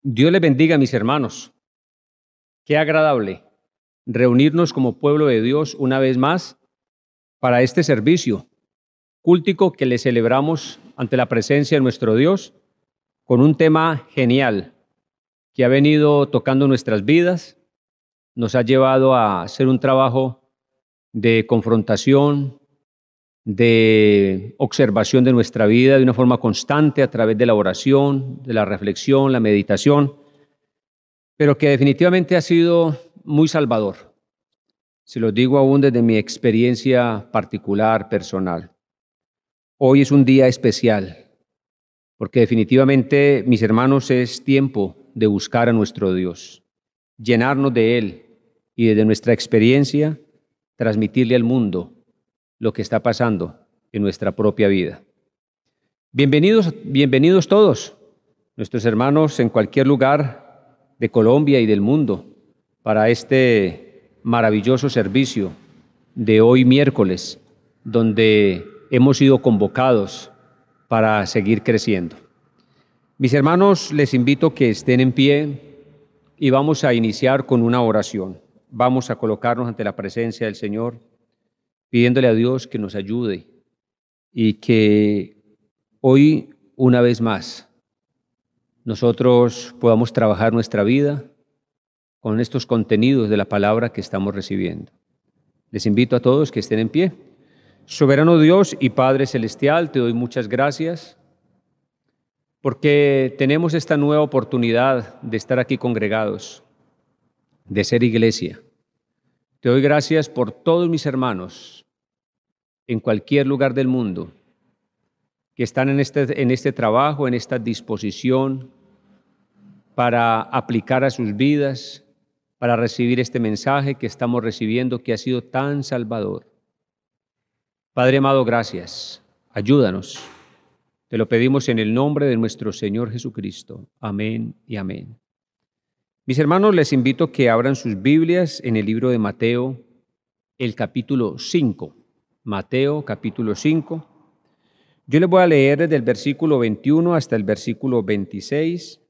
Dios les bendiga, mis hermanos. Qué agradable reunirnos como pueblo de Dios una vez más para este servicio cúltico que le celebramos ante la presencia de nuestro Dios con un tema genial que ha venido tocando nuestras vidas, nos ha llevado a hacer un trabajo de confrontación, de observación de nuestra vida de una forma constante a través de la oración, de la reflexión, la meditación, pero que definitivamente ha sido muy salvador. Se lo digo aún desde mi experiencia particular, personal. Hoy es un día especial, porque definitivamente, mis hermanos, es tiempo de buscar a nuestro Dios, llenarnos de Él y desde nuestra experiencia transmitirle al mundo lo que está pasando en nuestra propia vida. Bienvenidos todos, nuestros hermanos en cualquier lugar de Colombia y del mundo, para este maravilloso servicio de hoy miércoles, donde hemos sido convocados para seguir creciendo. Mis hermanos, les invito a que estén en pie y vamos a iniciar con una oración. Vamos a colocarnos ante la presencia del Señor, pidiéndole a Dios que nos ayude y que hoy, una vez más, nosotros podamos trabajar nuestra vida con estos contenidos de la palabra que estamos recibiendo. Les invito a todos que estén en pie. Soberano Dios y Padre Celestial, te doy muchas gracias porque tenemos esta nueva oportunidad de estar aquí congregados, de ser iglesia. Te doy gracias por todos mis hermanos en cualquier lugar del mundo que están en este trabajo, en esta disposición para aplicar a sus vidas, para recibir este mensaje que estamos recibiendo que ha sido tan salvador. Padre amado, gracias. Ayúdanos. Te lo pedimos en el nombre de nuestro Señor Jesucristo. Amén y amén. Mis hermanos, les invito a que abran sus Biblias en el libro de Mateo, el capítulo 5. Mateo, capítulo 5. Yo les voy a leer desde el versículo 21 hasta el versículo 26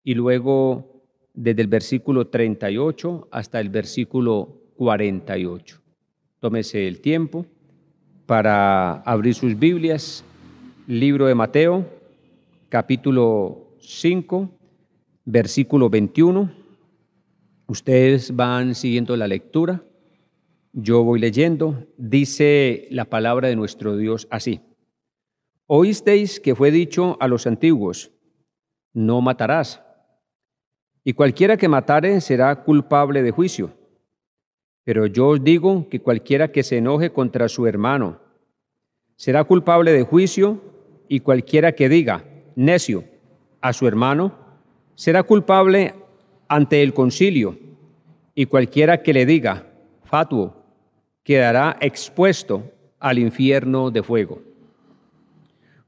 y luego desde el versículo 38 hasta el versículo 48. Tómese el tiempo para abrir sus Biblias. Libro de Mateo, capítulo 5, versículo 21. Ustedes van siguiendo la lectura. Yo voy leyendo. Dice la palabra de nuestro Dios así. Oísteis que fue dicho a los antiguos, no matarás, y cualquiera que matare será culpable de juicio. Pero yo os digo que cualquiera que se enoje contra su hermano será culpable de juicio, y cualquiera que diga necio a su hermano será culpable ante el concilio, y cualquiera que le diga fatuo quedará expuesto al infierno de fuego.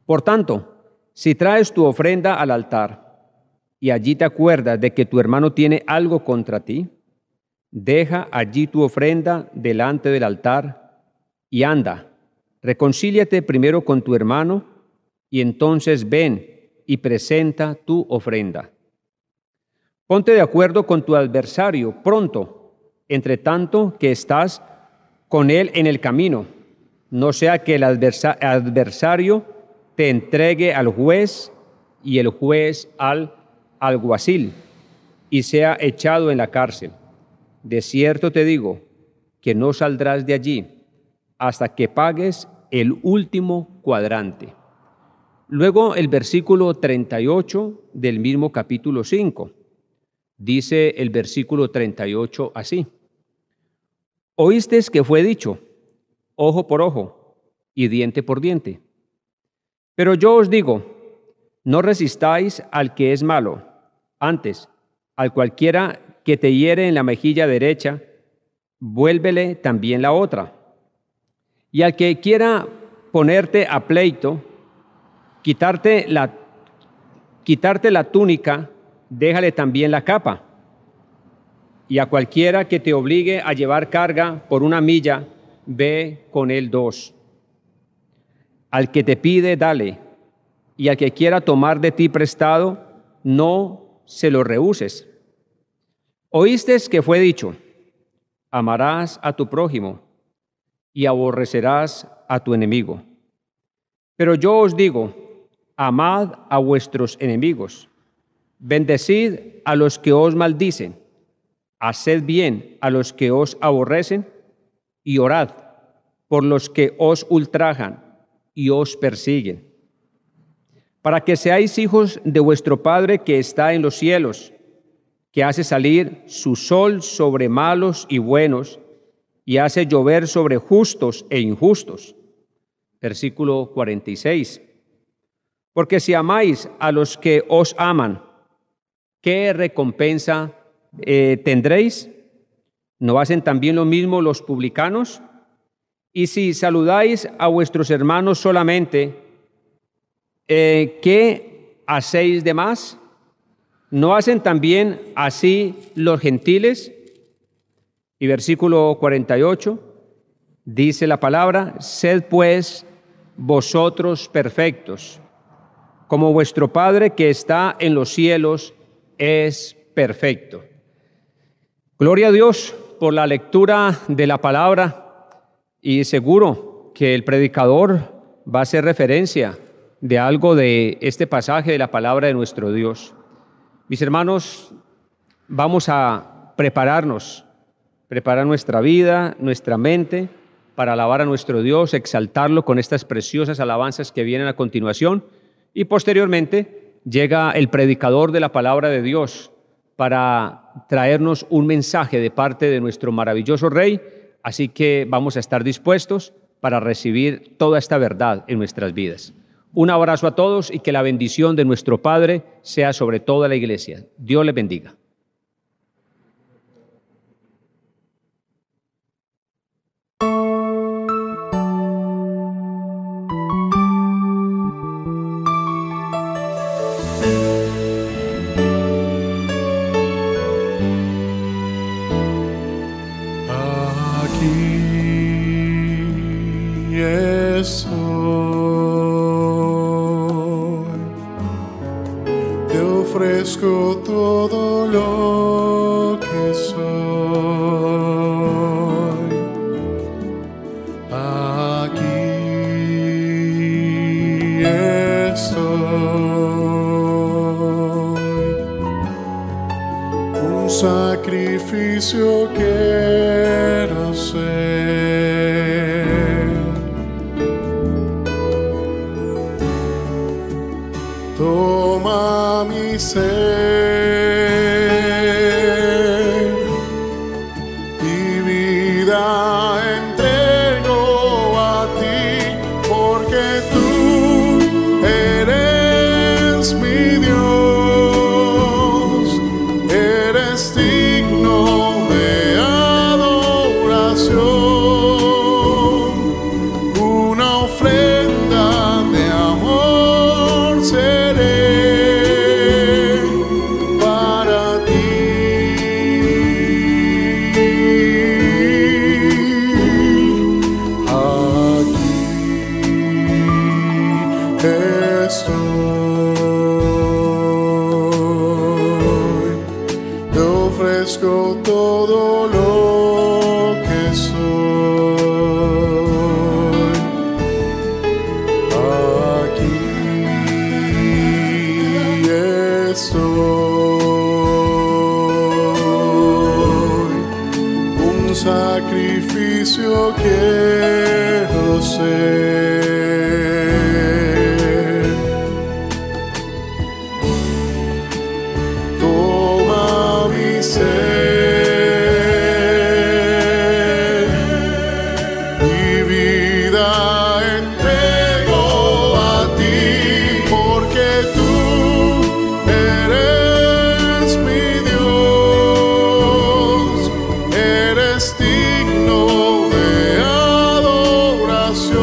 Por tanto, si traes tu ofrenda al altar y allí te acuerdas de que tu hermano tiene algo contra ti, deja allí tu ofrenda delante del altar y anda, reconcíliate primero con tu hermano y entonces ven y presenta tu ofrenda. Ponte de acuerdo con tu adversario pronto, entre tanto que estás con él en el camino, no sea que el adversario te entregue al juez y el juez al alguacil y sea echado en la cárcel. De cierto te digo que no saldrás de allí hasta que pagues el último cuadrante. Luego el versículo 38 del mismo capítulo 5. Dice el versículo 38 así. Oísteis que fue dicho, ojo por ojo y diente por diente. Pero yo os digo, no resistáis al que es malo. Antes, al cualquiera que te hiere en la mejilla derecha, vuélvele también la otra. Y al que quiera ponerte a pleito, quitarte la túnica, déjale también la capa. Y a cualquiera que te obligue a llevar carga por 1 milla, ve con él 2. Al que te pide, dale, y al que quiera tomar de ti prestado, no se lo rehuses. Oíste que fue dicho, amarás a tu prójimo y aborrecerás a tu enemigo. Pero yo os digo, amad a vuestros enemigos, bendecid a los que os maldicen, haced bien a los que os aborrecen y orad por los que os ultrajan y os persiguen, para que seáis hijos de vuestro Padre que está en los cielos, que hace salir su sol sobre malos y buenos y hace llover sobre justos e injustos. Versículo 46. Porque si amáis a los que os aman, ¿qué recompensa tendréis? ¿No hacen también lo mismo los publicanos? Y si saludáis a vuestros hermanos solamente, ¿qué hacéis de más? ¿No hacen también así los gentiles? Y versículo 48, dice la palabra, sed pues vosotros perfectos, como vuestro Padre que está en los cielos es perfecto. Gloria a Dios por la lectura de la palabra, y seguro que el predicador va a hacer referencia de algo de este pasaje de la palabra de nuestro Dios. Mis hermanos, vamos a preparar nuestra vida, nuestra mente, para alabar a nuestro Dios, exaltarlo con estas preciosas alabanzas que vienen a continuación, y posteriormente llega el predicador de la palabra de Dios para traernos un mensaje de parte de nuestro maravilloso Rey, así que vamos a estar dispuestos para recibir toda esta verdad en nuestras vidas. Un abrazo a todos y que la bendición de nuestro Padre sea sobre toda la iglesia. Dios les bendiga. Ofrezco todo lo que soy, aquí estoy, un sacrificio quiero ser, toma mi ser, mi vida entrego a ti, porque tú eres mi Dios, eres digno de adoración, una ofrenda de amor seré. Te ofrezco todo lo que soy, aquí estoy, un sacrificio quiero ser. Digno de adoración,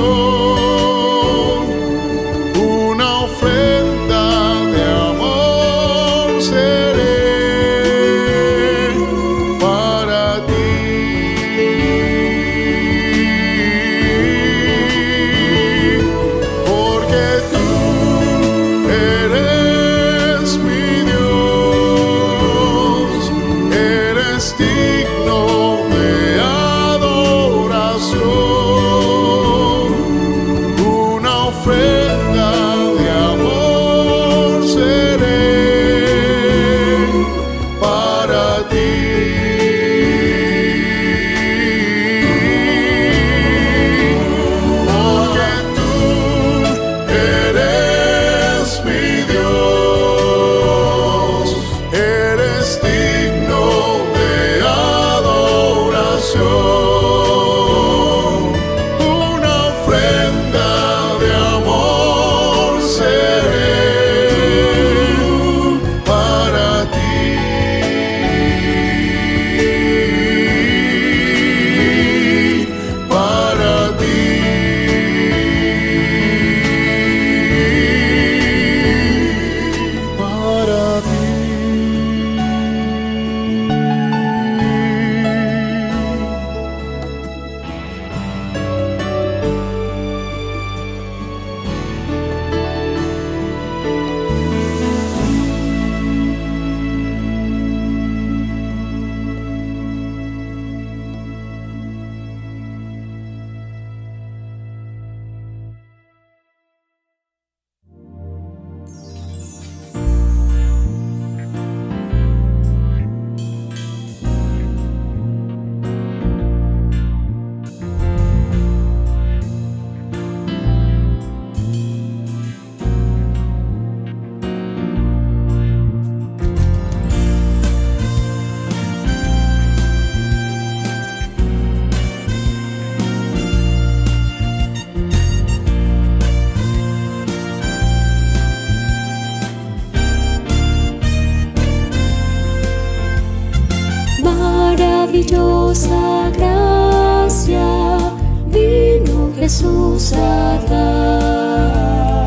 maravillosa gracia vino Jesús a dar,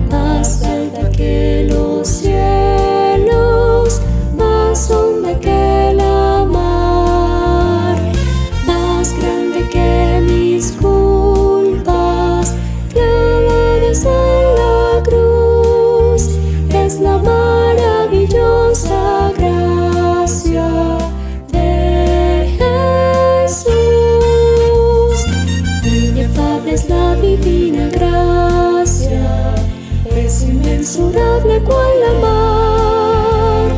más alta que los cielos, más honda que la mar, más grande que mis culpas, clavadas en la cruz, es la maravillosa gracia de Jesús. Inefable es la divina gracia, es inmensurable cual la mar,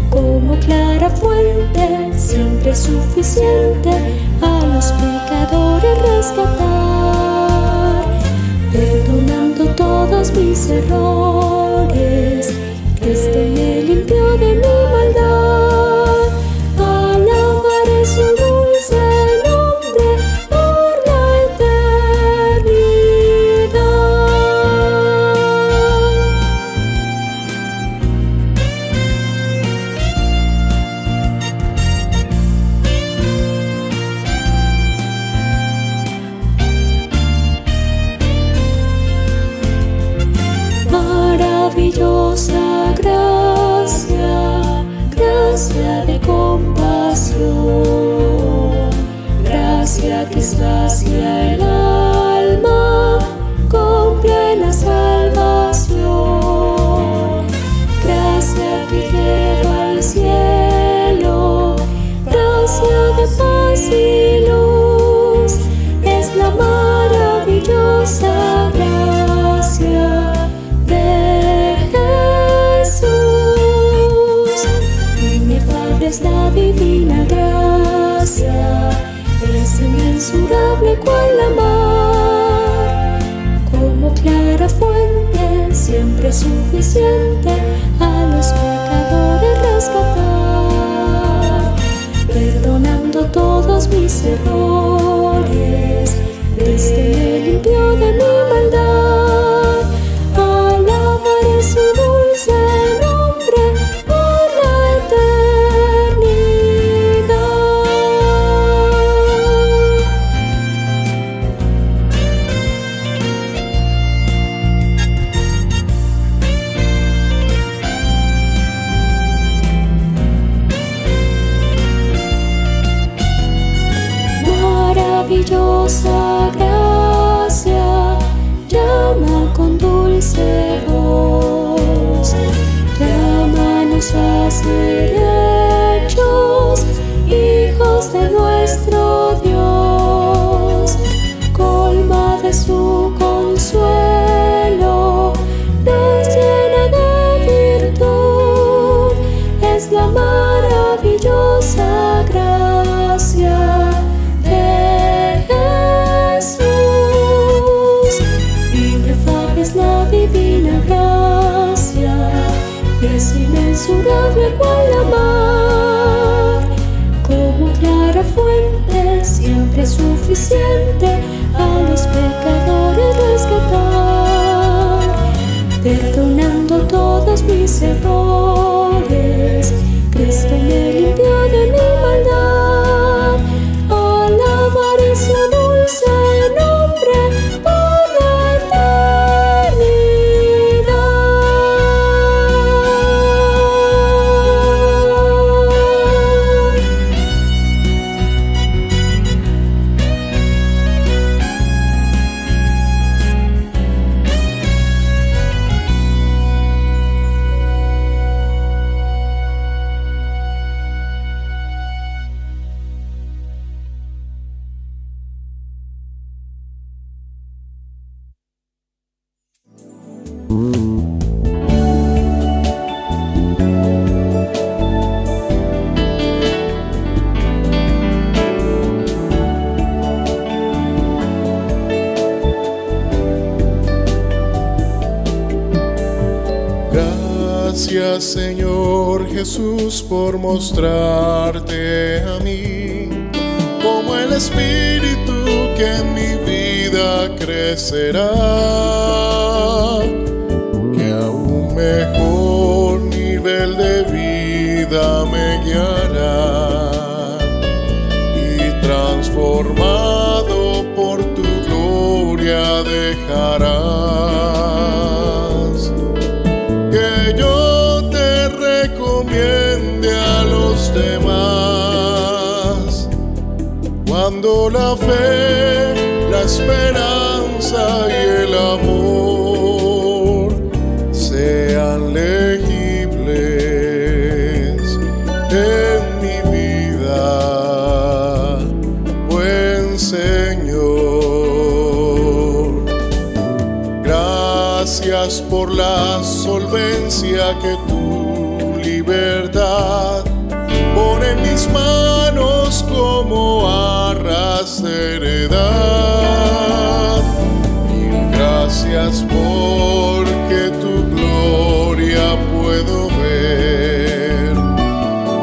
como clara fuente, siempre suficiente a los pecadores rescatar, perdonando todos mis errores. Cristo me limpió de mi maldad, alabaré su dulce nombre por la eternidad. Maravillosa gracia, gracia de compasión, gracia que sacia el alma con plena salvación, gracia que lleva al cielo, gracia de paz y luz, es la maravillosa gracia de Jesús. Inefable es la divina gracia, es inmensurable cual la mar, como clara fuente, siempre suficiente a los pecadores rescatar, perdonando todos mis errores. Cristo me limpió de mi maldad, alabaré su dulce nombre por la eternidad. Maravillosa gracia, llama con dulce voz, llámanos a ser hechos hijos de nuestro Dios, colma de su consuelo, nos llena de virtud, es la maravillosa gracia de Jesús. Inefable es la divina gracia, es inmensurable cual la mar, como clara fuente, siempre suficiente a los pecadores rescatar, perdonando todos mis errores. Cristo me limpió de mi maldad, alabaré su dulce nombre por la eternidad. Gracias, Señor Jesús, por mostrarte a mí como el Espíritu que en mi vida crecerá, que a un mejor nivel de vida me guiará. transformado por tu gloria dejarás. Que yo te recomiende a los demás, cuando la fe, la esperanza y el amor sean legibles en mi vida, buen Señor. Gracias por la solvencia que tu libertad pone en mis manos como arras de heredad. Mil gracias porque tu gloria puedo ver,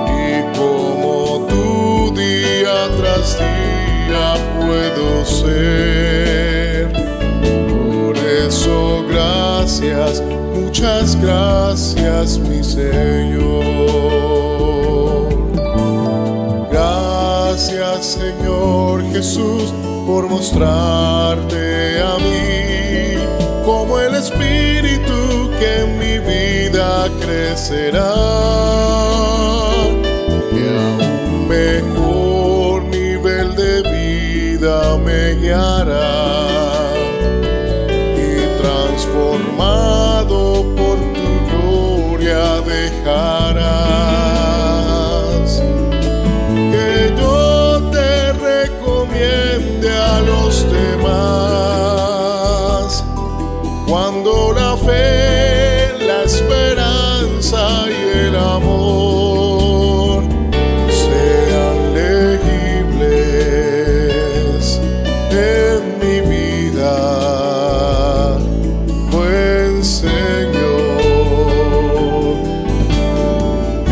y como tú día tras día puedo ser. Por eso gracias, muchas gracias, mi Señor. Gracias, Señor Jesús, por mostrarte a mí como el Espíritu que en mi vida crecerá, que a un mejor nivel de vida me guiará, y transformado por tu gloria dejarás. Que yo te recomiende a los demás, cuando la fe, la esperanza y el amor sean legibles en mi vida, buen Señor.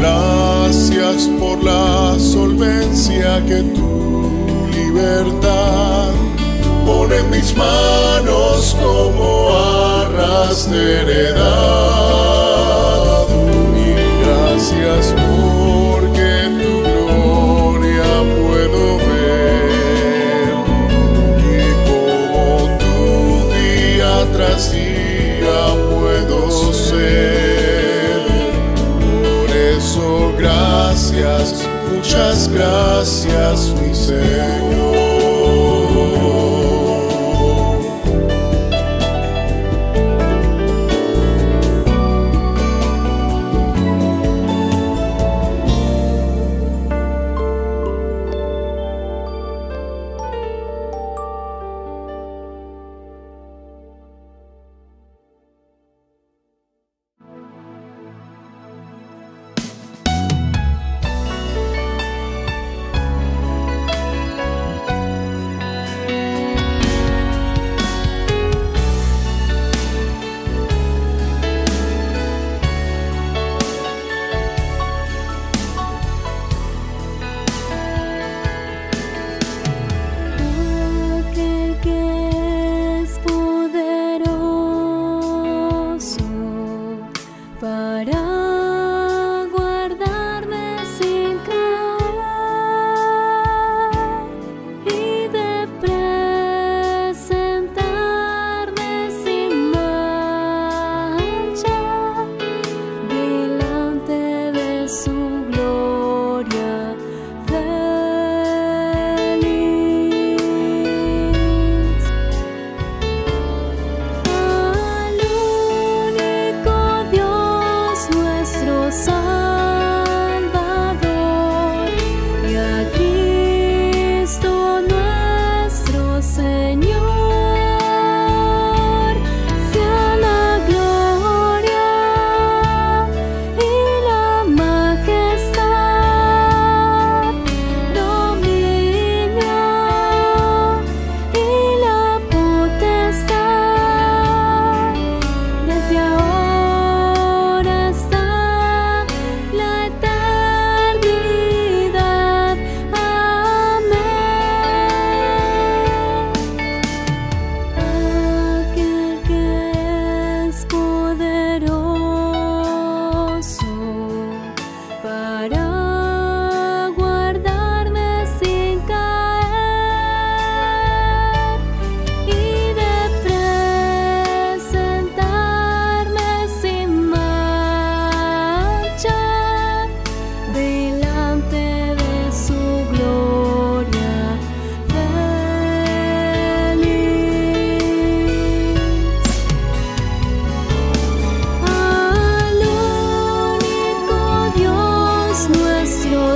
Gracias por la solvencia que tu libertad pone en mis manos como arras de heredad. Mil gracias porque tu gloria puedo ver, y como tú día tras día puedo ser. Por eso gracias, muchas gracias, mi Señor.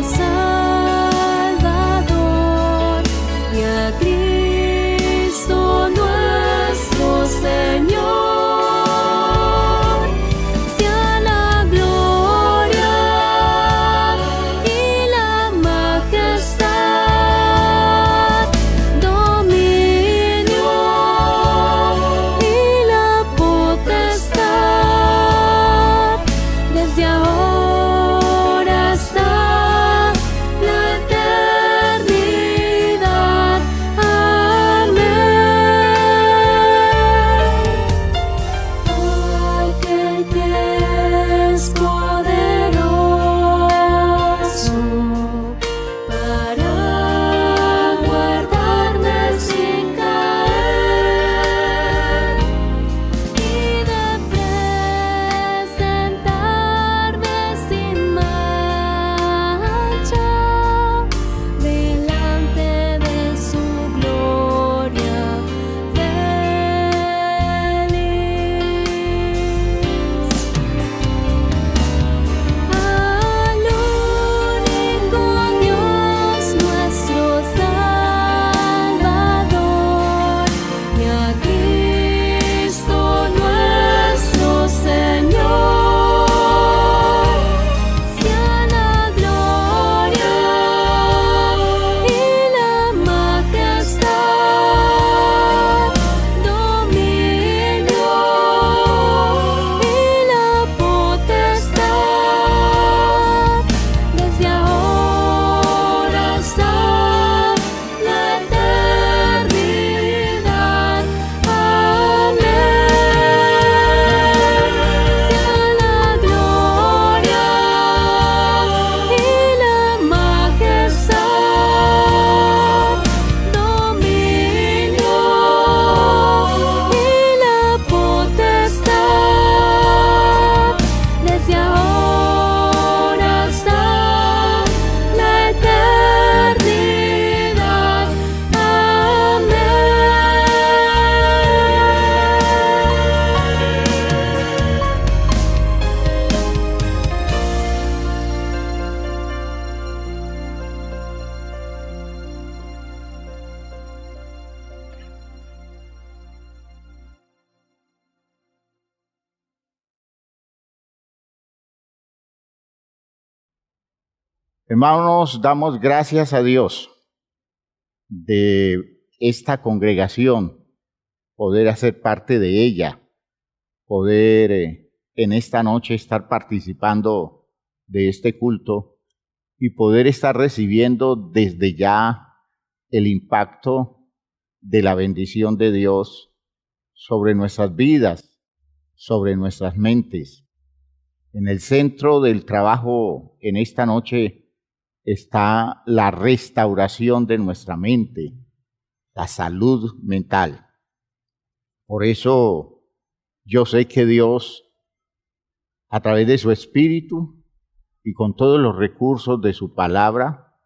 Salvador y a Cristo nuestro Señor. Sea la gloria y la majestad, dominio y la potestad, desde ahora hasta la eternidad. Amén. Aquel que es poderoso para guardarme sin caer y de presentarme sin mancha delante de su gloria feliz. Al único Dios nuestro Salvador y a Cristo nuestro Señor, sea la gloria y la majestad, dominio y la potestad, desde ahora hasta la eternidad. Amén. Sea la gloria y la majestad, dominio y la potestad, desde ahora hasta la eternidad. Hermanos, damos gracias a Dios de esta congregación, poder hacer parte de ella, poder en esta noche estar participando de este culto y poder estar recibiendo desde ya el impacto de la bendición de Dios sobre nuestras vidas, sobre nuestras mentes. En el centro del trabajo en esta noche está la restauración de nuestra mente, la salud mental. Por eso yo sé que Dios, a través de su Espíritu y con todos los recursos de su palabra,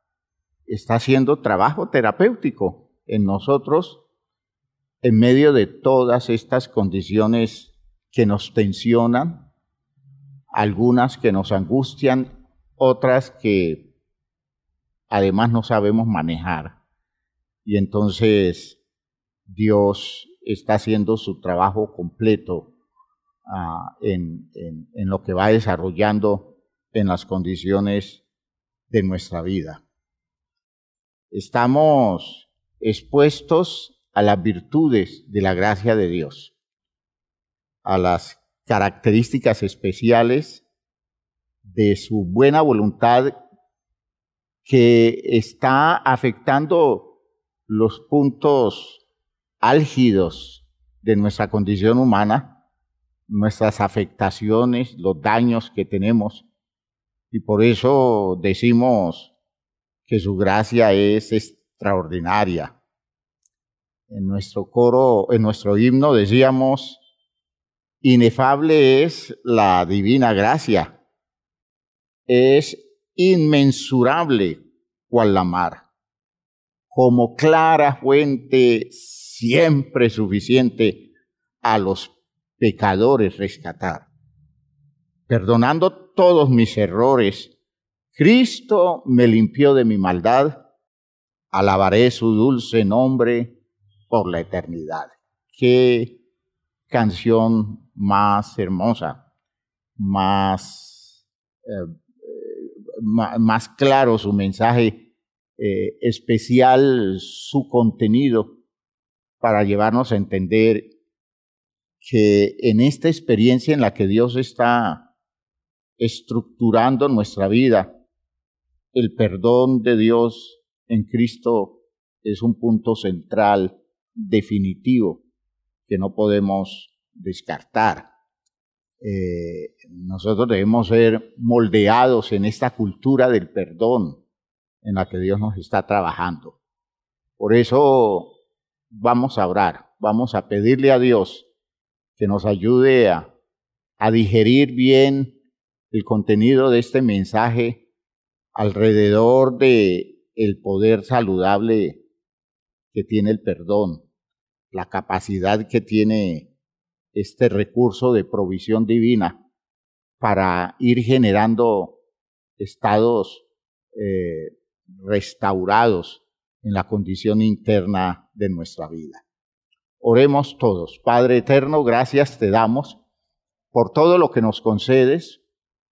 está haciendo trabajo terapéutico en nosotros en medio de todas estas condiciones que nos tensionan, algunas que nos angustian, otras que además no sabemos manejar. Y entonces Dios está haciendo su trabajo completo en lo que va desarrollando en las condiciones de nuestra vida. Estamos expuestos a las virtudes de la gracia de Dios, a las características especiales de su buena voluntad que está afectando los puntos álgidos de nuestra condición humana, nuestras afectaciones, los daños que tenemos. Y por eso decimos que su gracia es extraordinaria. En nuestro coro, en nuestro himno decíamos: inefable es la divina gracia, es inmensurable cual la mar, como clara fuente siempre suficiente a los pecadores rescatar, perdonando todos mis errores, Cristo me limpió de mi maldad, alabaré su dulce nombre por la eternidad. Qué canción más hermosa, más claro su mensaje, especial su contenido para llevarnos a entender que en esta experiencia en la que Dios está estructurando nuestra vida, el perdón de Dios en Cristo es un punto central, definitivo, que no podemos descartar. Nosotros debemos ser moldeados en esta cultura del perdón en la que Dios nos está trabajando. Por eso vamos a orar, vamos a pedirle a Dios que nos ayude a digerir bien el contenido de este mensaje alrededor de el poder saludable que tiene el perdón, la capacidad que tiene este recurso de provisión divina para ir generando estados restaurados en la condición interna de nuestra vida. Oremos todos. Padre eterno, gracias te damos por todo lo que nos concedes,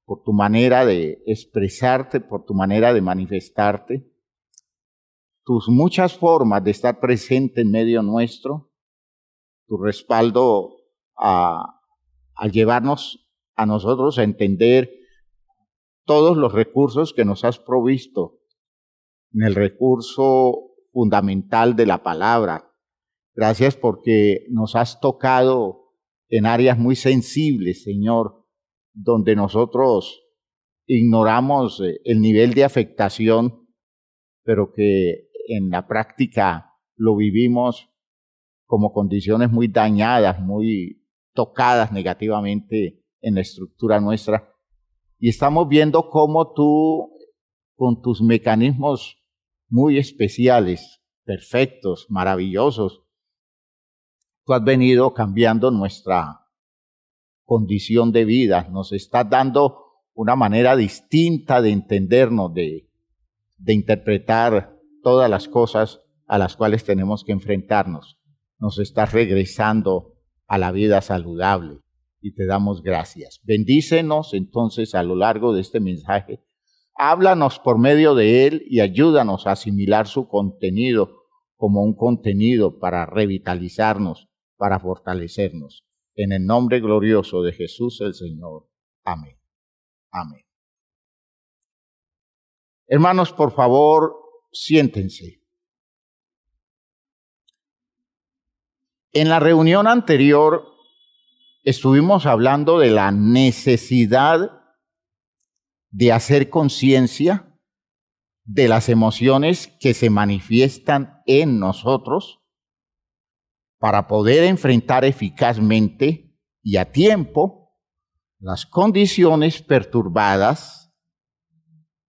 por tu manera de expresarte, por tu manera de manifestarte, tus muchas formas de estar presente en medio nuestro, tu respaldo al llevarnos a nosotros a entender todos los recursos que nos has provisto en el recurso fundamental de la palabra. Gracias porque nos has tocado en áreas muy sensibles, Señor, donde nosotros ignoramos el nivel de afectación, pero que en la práctica lo vivimos como condiciones muy dañadas, muy tocadas negativamente en la estructura nuestra. Y estamos viendo cómo tú, con tus mecanismos muy especiales, perfectos, maravillosos, tú has venido cambiando nuestra condición de vida, nos estás dando una manera distinta de entendernos, de interpretar todas las cosas a las cuales tenemos que enfrentarnos. Nos estás regresando a la vida saludable y te damos gracias. Bendícenos entonces a lo largo de este mensaje. Háblanos por medio de él y ayúdanos a asimilar su contenido como un contenido para revitalizarnos, para fortalecernos. En el nombre glorioso de Jesús el Señor. Amén. Amén. Hermanos, por favor, siéntense. En la reunión anterior estuvimos hablando de la necesidad de hacer conciencia de las emociones que se manifiestan en nosotros para poder enfrentar eficazmente y a tiempo las condiciones perturbadas,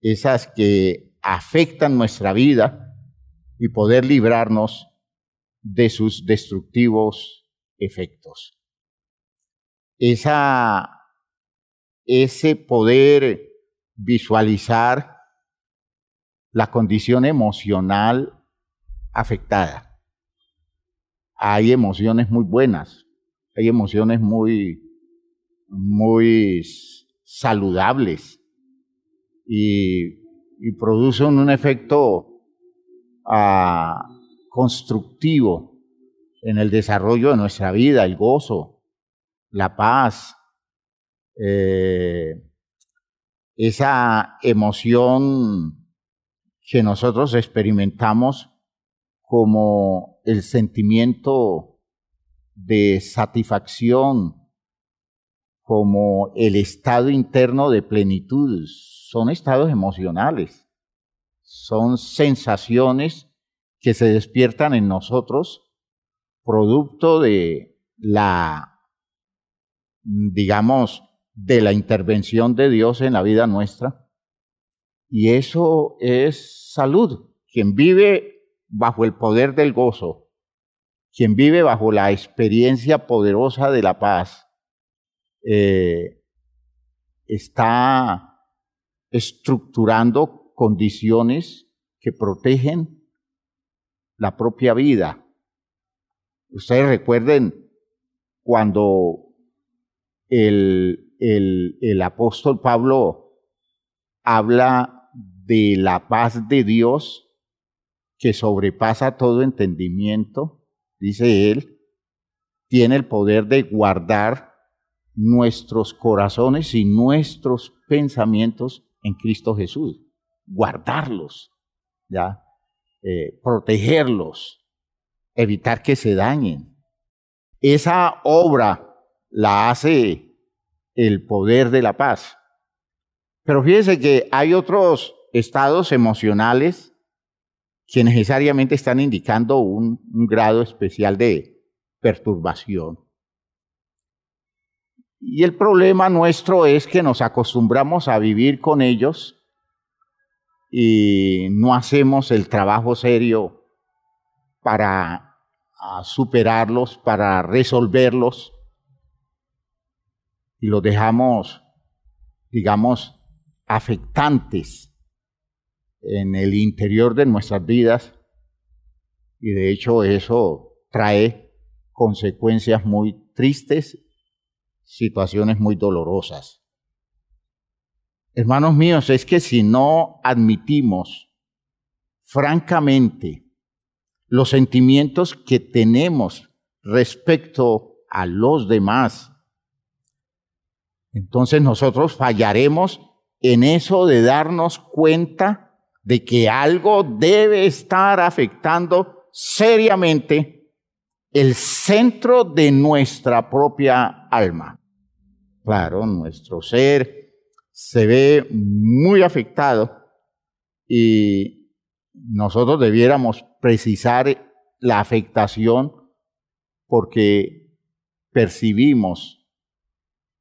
esas que afectan nuestra vida, y poder librarnos de sus destructivos efectos. Ese poder visualizar la condición emocional afectada. Hay emociones muy buenas, hay emociones muy saludables y producen un efecto constructivo en el desarrollo de nuestra vida, el gozo, la paz, esa emoción que nosotros experimentamos como el sentimiento de satisfacción, como el estado interno de plenitud. Son estados emocionales, son sensaciones que se despiertan en nosotros producto de de la intervención de Dios en la vida nuestra. Y eso es salud. Quien vive bajo el poder del gozo, quien vive bajo la experiencia poderosa de la paz, está estructurando condiciones que protegen la propia vida. Ustedes recuerden cuando el apóstol Pablo habla de la paz de Dios que sobrepasa todo entendimiento, dice él, tiene el poder de guardar nuestros corazones y nuestros pensamientos en Cristo Jesús, guardarlos, ¿ya? Protegerlos, evitar que se dañen. Esa obra la hace el poder de la paz. Pero fíjense que hay otros estados emocionales que necesariamente están indicando un grado especial de perturbación. Y el problema nuestro es que nos acostumbramos a vivir con ellos y no hacemos el trabajo serio para superarlos, para resolverlos, y los dejamos, digamos, afectantes en el interior de nuestras vidas, y de hecho eso trae consecuencias muy tristes, situaciones muy dolorosas. Hermanos míos, es que si no admitimos francamente los sentimientos que tenemos respecto a los demás, entonces nosotros fallaremos en eso de darnos cuenta de que algo debe estar afectando seriamente el centro de nuestra propia alma. Claro, nuestro ser se ve muy afectado y nosotros debiéramos precisar la afectación porque percibimos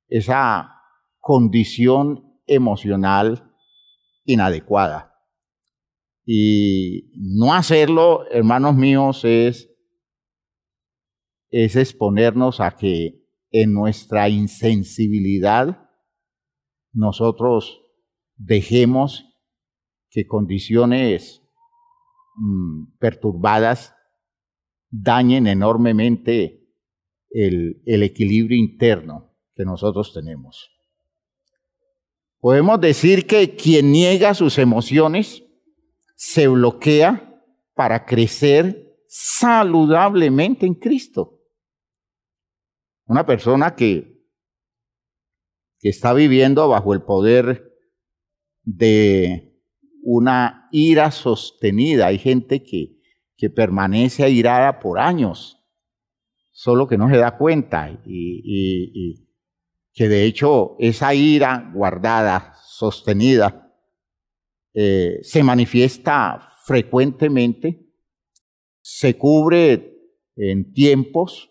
esa condición emocional inadecuada. Y no hacerlo, hermanos míos, es exponernos a que en nuestra insensibilidad nosotros dejemos que condiciones perturbadas dañen enormemente el equilibrio interno que nosotros tenemos. Podemos decir que quien niega sus emociones se bloquea para crecer saludablemente en Cristo. Una persona que está viviendo bajo el poder de una ira sostenida. Hay gente que permanece airada por años, solo que no se da cuenta y que de hecho esa ira guardada, sostenida, se manifiesta frecuentemente, se cubre en tiempos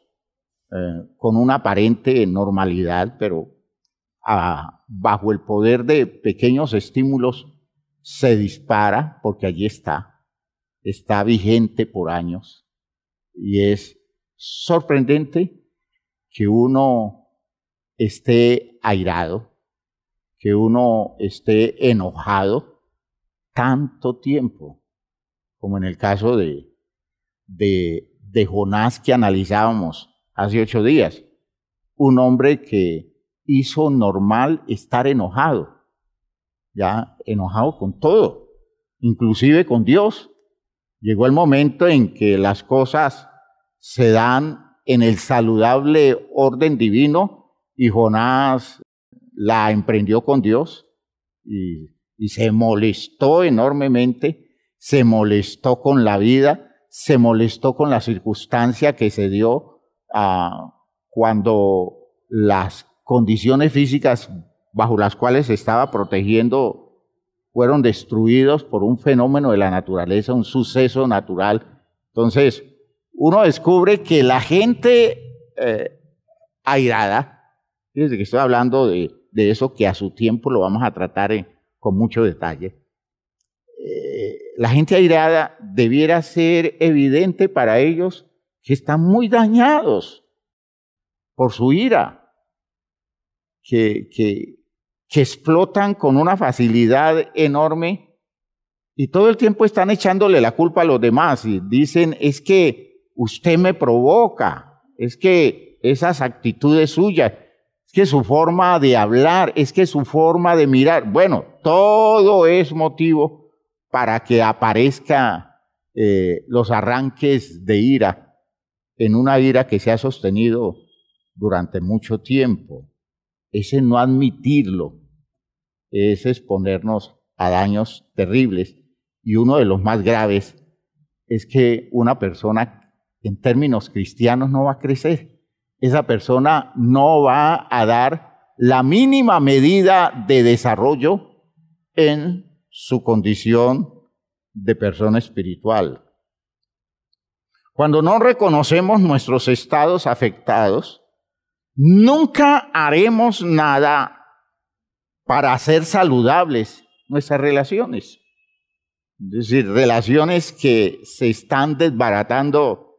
con una aparente normalidad, pero bajo el poder de pequeños estímulos se dispara porque allí está vigente por años. Y es sorprendente que uno esté airado, que uno esté enojado tanto tiempo, como en el caso de Jonás que analizábamos hace 8 días, un hombre que hizo normal estar enojado, ya enojado con todo, inclusive con Dios. Llegó el momento en que las cosas se dan en el saludable orden divino y Jonás la emprendió con Dios y se molestó enormemente, se molestó con la vida, se molestó con la circunstancia que se dio cuando las condiciones físicas bajo las cuales se estaba protegiendo fueron destruidos por un fenómeno de la naturaleza, un suceso natural. Entonces, uno descubre que la gente airada, fíjense que estoy hablando de eso que a su tiempo lo vamos a tratar con mucho detalle. La gente airada debiera ser evidente para ellos que están muy dañados por su ira, que que explotan con una facilidad enorme y todo el tiempo están echándole la culpa a los demás y dicen, es que usted me provoca, es que esas actitudes suyas, es que su forma de hablar, es que su forma de mirar, bueno, todo es motivo para que aparezca los arranques de ira, en una ira que se ha sostenido durante mucho tiempo. Ese no admitirlo es exponernos a daños terribles. Y uno de los más graves es que una persona, en términos cristianos, no va a crecer. Esa persona no va a dar la mínima medida de desarrollo en su condición de persona espiritual. Cuando no reconocemos nuestros estados afectados, nunca haremos nada para hacer saludables nuestras relaciones. Es decir, relaciones que se están desbaratando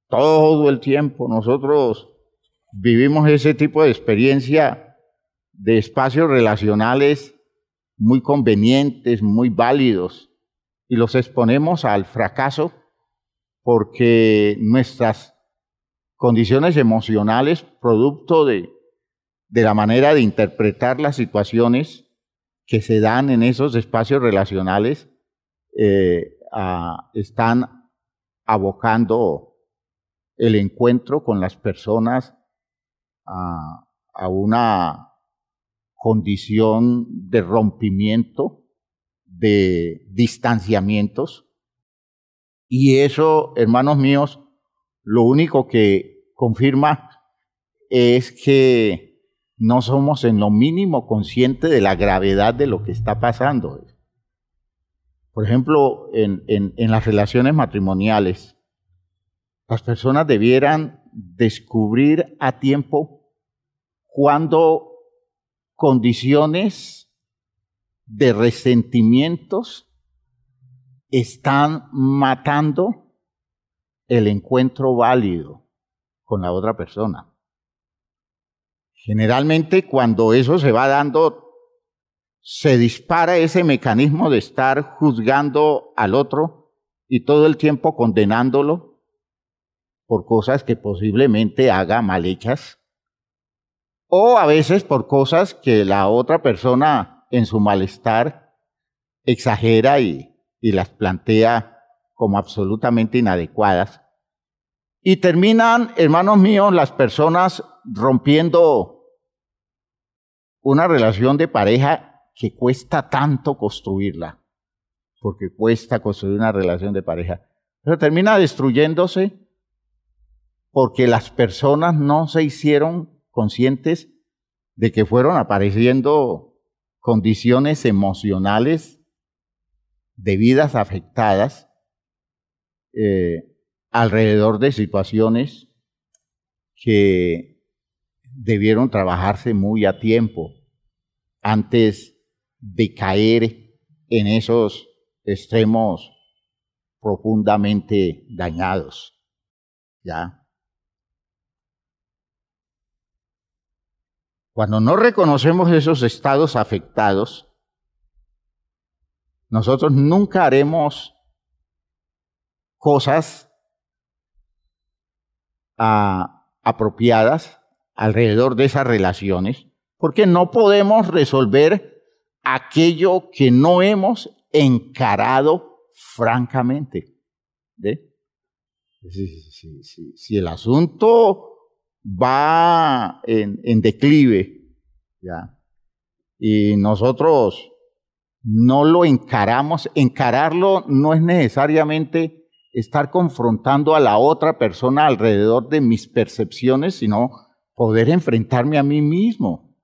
todo el tiempo. Nosotros vivimos ese tipo de experiencia de espacios relacionales muy convenientes, muy válidos, y los exponemos al fracaso porque nuestras condiciones emocionales, producto de la manera de interpretar las situaciones que se dan en esos espacios relacionales, están abocando el encuentro con las personas a una condición de rompimiento, de distanciamientos. Y eso, hermanos míos, lo único que confirma es que no somos en lo mínimo conscientes de la gravedad de lo que está pasando. Por ejemplo, en las relaciones matrimoniales, las personas debieran descubrir a tiempo cuando condiciones de resentimientos están matando el encuentro válido con la otra persona. Generalmente cuando eso se va dando, se dispara ese mecanismo de estar juzgando al otro y todo el tiempo condenándolo por cosas que posiblemente haga mal hechas, o a veces por cosas que la otra persona en su malestar exagera y las plantea como absolutamente inadecuadas. Y terminan, hermanos míos, las personas rompiendo una relación de pareja que cuesta tanto construirla, porque cuesta construir una relación de pareja, pero termina destruyéndose porque las personas no se hicieron conscientes de que fueron apareciendo condiciones emocionales de vidas afectadas alrededor de situaciones que debieron trabajarse muy a tiempo antes de caer en esos extremos profundamente dañados. ¿Ya? Cuando no reconocemos esos estados afectados, nosotros nunca haremos cosas apropiadas alrededor de esas relaciones, porque no podemos resolver aquello que no hemos encarado francamente. ¿Ve? Si el asunto va en declive, ¿ya? Y nosotros no lo encaramos, encararlo no es necesariamente estar confrontando a la otra persona alrededor de mis percepciones, sino poder enfrentarme a mí mismo.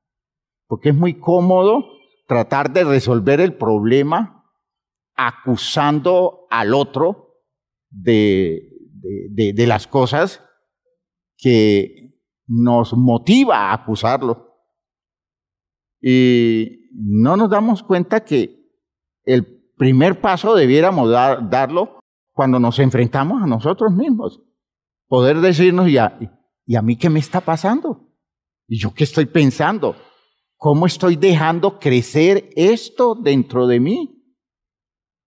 Porque es muy cómodo tratar de resolver el problema acusando al otro de las cosas que nos motiva a acusarlo. Y no nos damos cuenta que el primer paso debiéramos darlo cuando nos enfrentamos a nosotros mismos. Poder decirnos, ¿y a mí qué me está pasando? ¿Y yo qué estoy pensando? ¿Cómo estoy dejando crecer esto dentro de mí?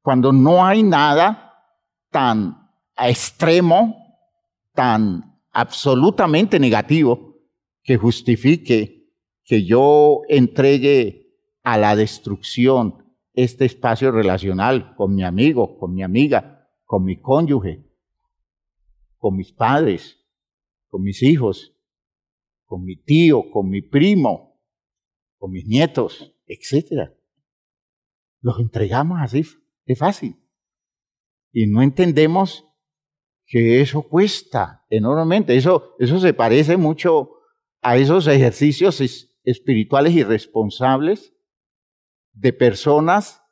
Cuando no hay nada tan extremo, tan absolutamente negativo que justifique que yo entregue a la destrucción este espacio relacional con mi amigo, con mi amiga, con mi cónyuge, con mis padres, con mis hijos, con mi tío, con mi primo, con mis nietos, etc. Los entregamos así de fácil. Y no entendemos que eso cuesta enormemente. Eso se parece mucho a esos ejercicios espirituales irresponsables de personas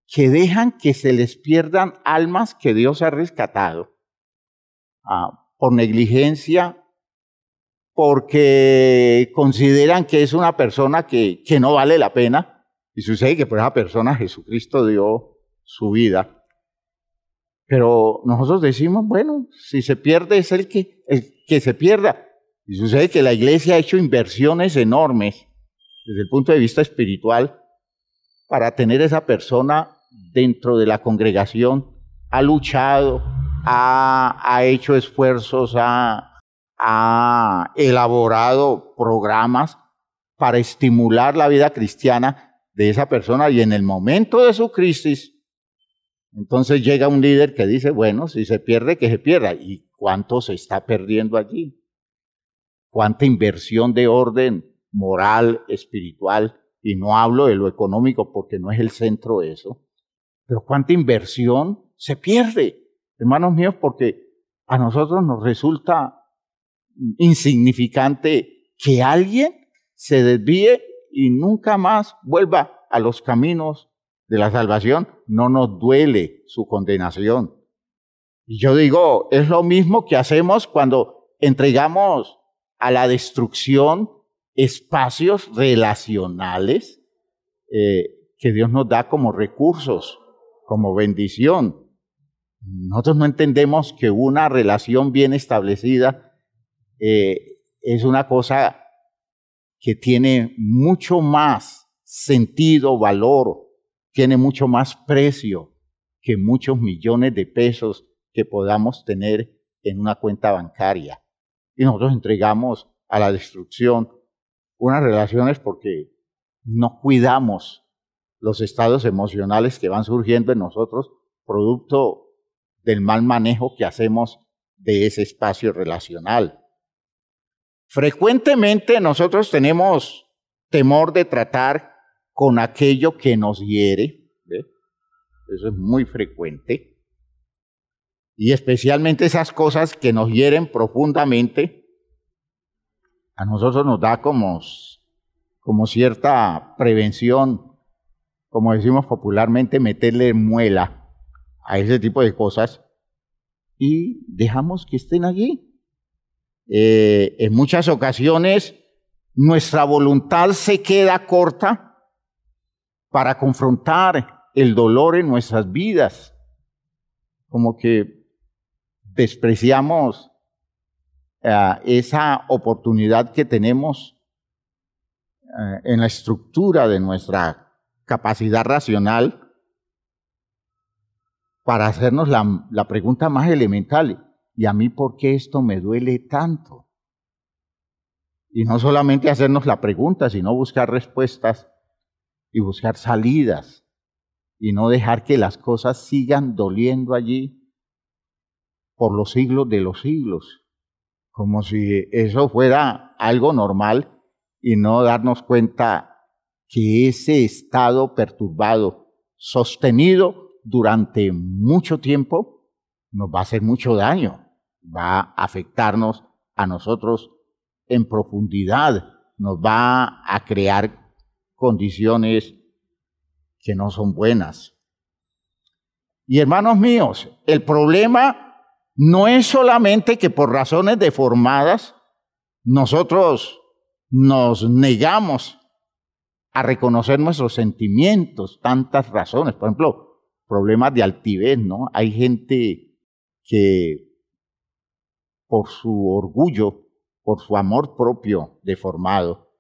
que dejan que se les pierdan almas que Dios ha rescatado por negligencia, porque consideran que es una persona que no vale la pena, y sucede que por esa persona Jesucristo dio su vida. Pero nosotros decimos, bueno, si se pierde es el que se pierda. Y sucede que la iglesia ha hecho inversiones enormes desde el punto de vista espiritual para tener esa persona dentro de la congregación. Ha luchado, ha hecho esfuerzos, ha elaborado programas para estimular la vida cristiana de esa persona, y en el momento de su crisis, entonces llega un líder que dice, bueno, si se pierde, que se pierda. ¿Y cuánto se está perdiendo allí? ¿Cuánta inversión de orden moral, espiritual? Y no hablo de lo económico porque no es el centro de eso. Pero ¿cuánta inversión se pierde, hermanos míos? Porque a nosotros nos resulta insignificante que alguien se desvíe y nunca más vuelva a los caminos de la salvación. No nos duele su condenación. Y yo digo, es lo mismo que hacemos cuando entregamos a la destrucción espacios relacionales que Dios nos da como recursos, como bendición. Nosotros no entendemos que una relación bien establecida es una cosa que tiene mucho más sentido, valor, tiene mucho más precio que muchos millones de pesos que podamos tener en una cuenta bancaria. Y nosotros entregamos a la destrucción unas relaciones porque no cuidamos los estados emocionales que van surgiendo en nosotros, producto del mal manejo que hacemos de ese espacio relacional. Frecuentemente nosotros tenemos temor de tratar con aquello que nos hiere, ¿ve? Eso es muy frecuente. Y especialmente esas cosas que nos hieren profundamente, a nosotros nos da como cierta prevención, como decimos popularmente, meterle muela a ese tipo de cosas y dejamos que estén allí. En muchas ocasiones nuestra voluntad se queda corta para confrontar el dolor en nuestras vidas, como que despreciamos esa oportunidad que tenemos en la estructura de nuestra capacidad racional para hacernos la pregunta más elemental: ¿y a mí por qué esto me duele tanto? Y no solamente hacernos la pregunta, sino buscar respuestas y buscar salidas y no dejar que las cosas sigan doliendo allí por los siglos de los siglos, como si eso fuera algo normal, y no darnos cuenta que ese estado perturbado, sostenido durante mucho tiempo, nos va a hacer mucho daño, va a afectarnos a nosotros en profundidad, nos va a crear condiciones que no son buenas. Y hermanos míos, el problema no es solamente que por razones deformadas nosotros nos negamos a reconocer nuestros sentimientos, tantas razones. Por ejemplo, problemas de altivez, ¿no? Hay gente que por su orgullo, por su amor propio deformado,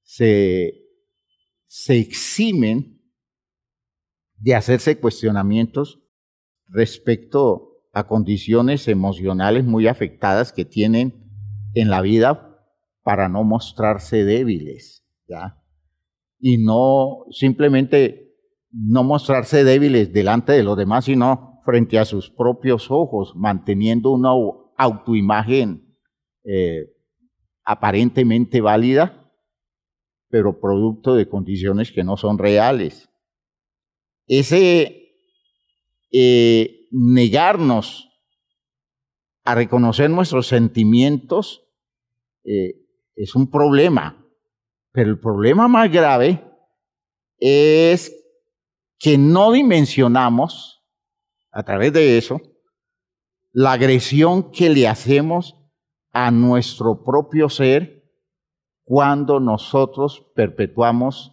se eximen de hacerse cuestionamientos respecto a condiciones emocionales muy afectadas que tienen en la vida para no mostrarse débiles, ¿ya? Y no simplemente no mostrarse débiles delante de los demás, sino frente a sus propios ojos, manteniendo una autoimagen aparentemente válida, pero producto de condiciones que no son reales. Ese negarnos a reconocer nuestros sentimientos es un problema, pero el problema más grave es que no dimensionamos a través de eso la agresión que le hacemos a nuestro propio ser cuando nosotros perpetuamos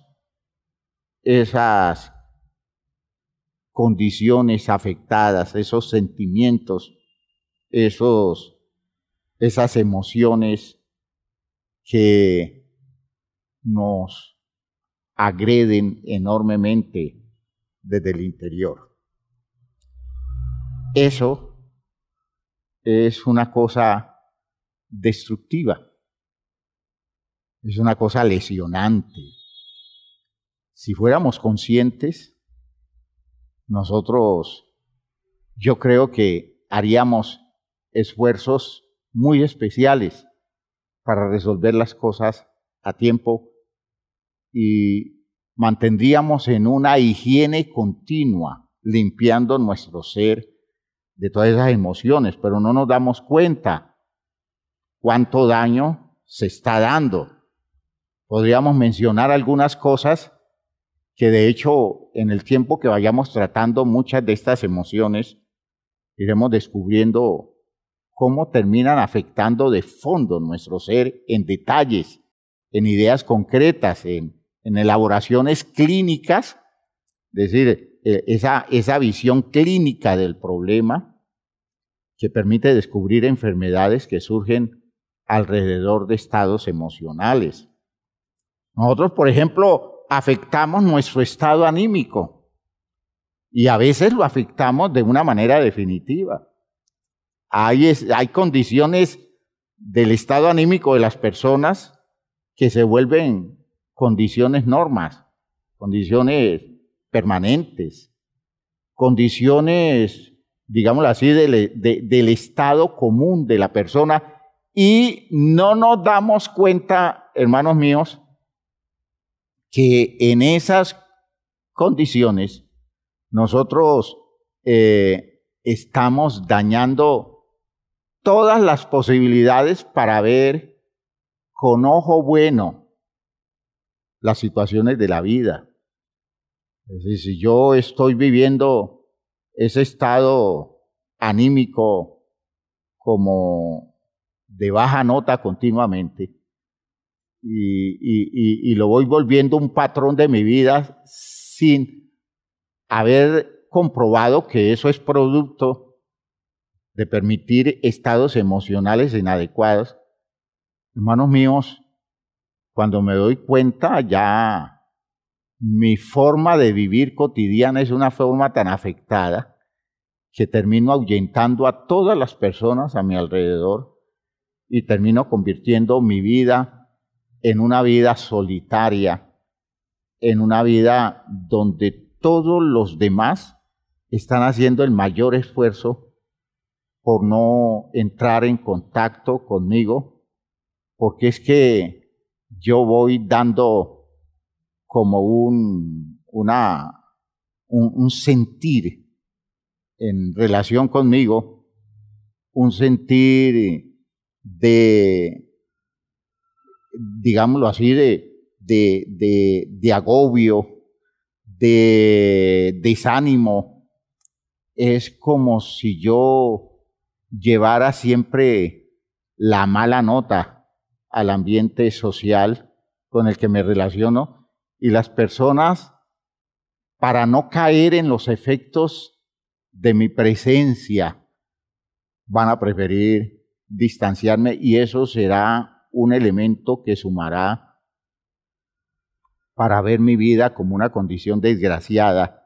esas condiciones afectadas, esos sentimientos, esas emociones que nos agreden enormemente desde el interior. Eso es una cosa destructiva, es una cosa lesionante. Si fuéramos conscientes, nosotros, yo creo que haríamos esfuerzos muy especiales para resolver las cosas a tiempo y mantendríamos en una higiene continua, limpiando nuestro ser de todas esas emociones, pero no nos damos cuenta cuánto daño se está dando. Podríamos mencionar algunas cosas que de hecho en el tiempo que vayamos tratando muchas de estas emociones, iremos descubriendo cómo terminan afectando de fondo nuestro ser en detalles, en ideas concretas, en elaboraciones clínicas, es decir, esa visión clínica del problema que permite descubrir enfermedades que surgen alrededor de estados emocionales. Nosotros, por ejemplo, afectamos nuestro estado anímico y a veces lo afectamos de una manera definitiva. Hay condiciones del estado anímico de las personas que se vuelven condiciones normas, condiciones permanentes, condiciones, digámoslo así, del estado común de la persona, y no nos damos cuenta, hermanos míos, que en esas condiciones nosotros estamos dañando todas las posibilidades para ver con ojo bueno las situaciones de la vida. Es decir, si yo estoy viviendo ese estado anímico como de baja nota continuamente y lo voy volviendo un patrón de mi vida sin haber comprobado que eso es producto de permitir estados emocionales inadecuados, hermanos míos, cuando me doy cuenta ya mi forma de vivir cotidiana es una forma tan afectada que termino ahuyentando a todas las personas a mi alrededor y termino convirtiendo mi vida en una vida solitaria, en una vida donde todos los demás están haciendo el mayor esfuerzo por no entrar en contacto conmigo, porque es que yo voy dando como un sentir en relación conmigo, un sentir de, digámoslo así, de agobio, de desánimo. Es como si yo llevara siempre la mala nota al ambiente social con el que me relaciono, y las personas, para no caer en los efectos de mi presencia, van a preferir distanciarme, y eso será un elemento que sumará para ver mi vida como una condición desgraciada,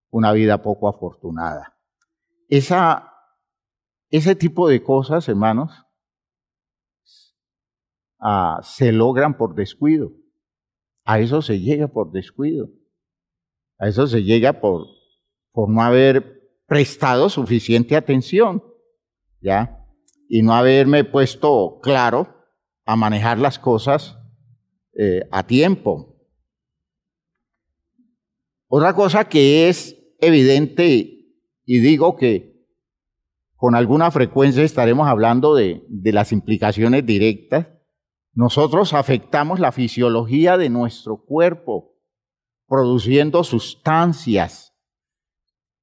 una vida poco afortunada. Ese tipo de cosas, hermanos, se logran por descuido. A eso se llega por descuido. A eso se llega por no haber prestado suficiente atención, ¿ya? Y no haberme puesto claro a manejar las cosas a tiempo. Otra cosa que es evidente, y digo que con alguna frecuencia estaremos hablando de las implicaciones directas, nosotros afectamos la fisiología de nuestro cuerpo, produciendo sustancias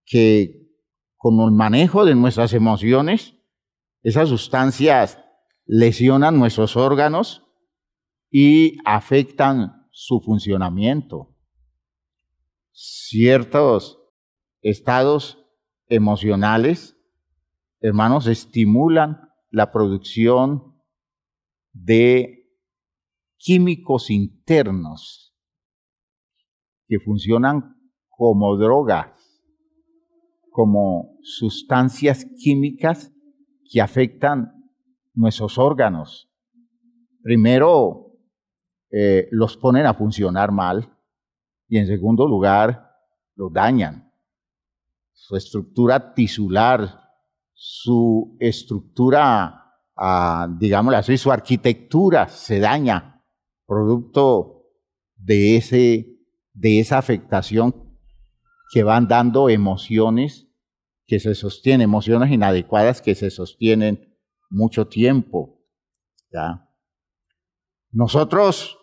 que con el manejo de nuestras emociones, esas sustancias lesionan nuestros órganos y afectan su funcionamiento. Ciertos estados emocionales, hermanos, estimulan la producción de químicos internos que funcionan como drogas, como sustancias químicas que afectan nuestros órganos. Primero, los ponen a funcionar mal y en segundo lugar, los dañan. Su estructura tisular, su estructura, digámoslo así, su arquitectura se daña producto de esa afectación que van dando emociones que se sostienen, emociones inadecuadas que se sostienen mucho tiempo, ¿ya? Nosotros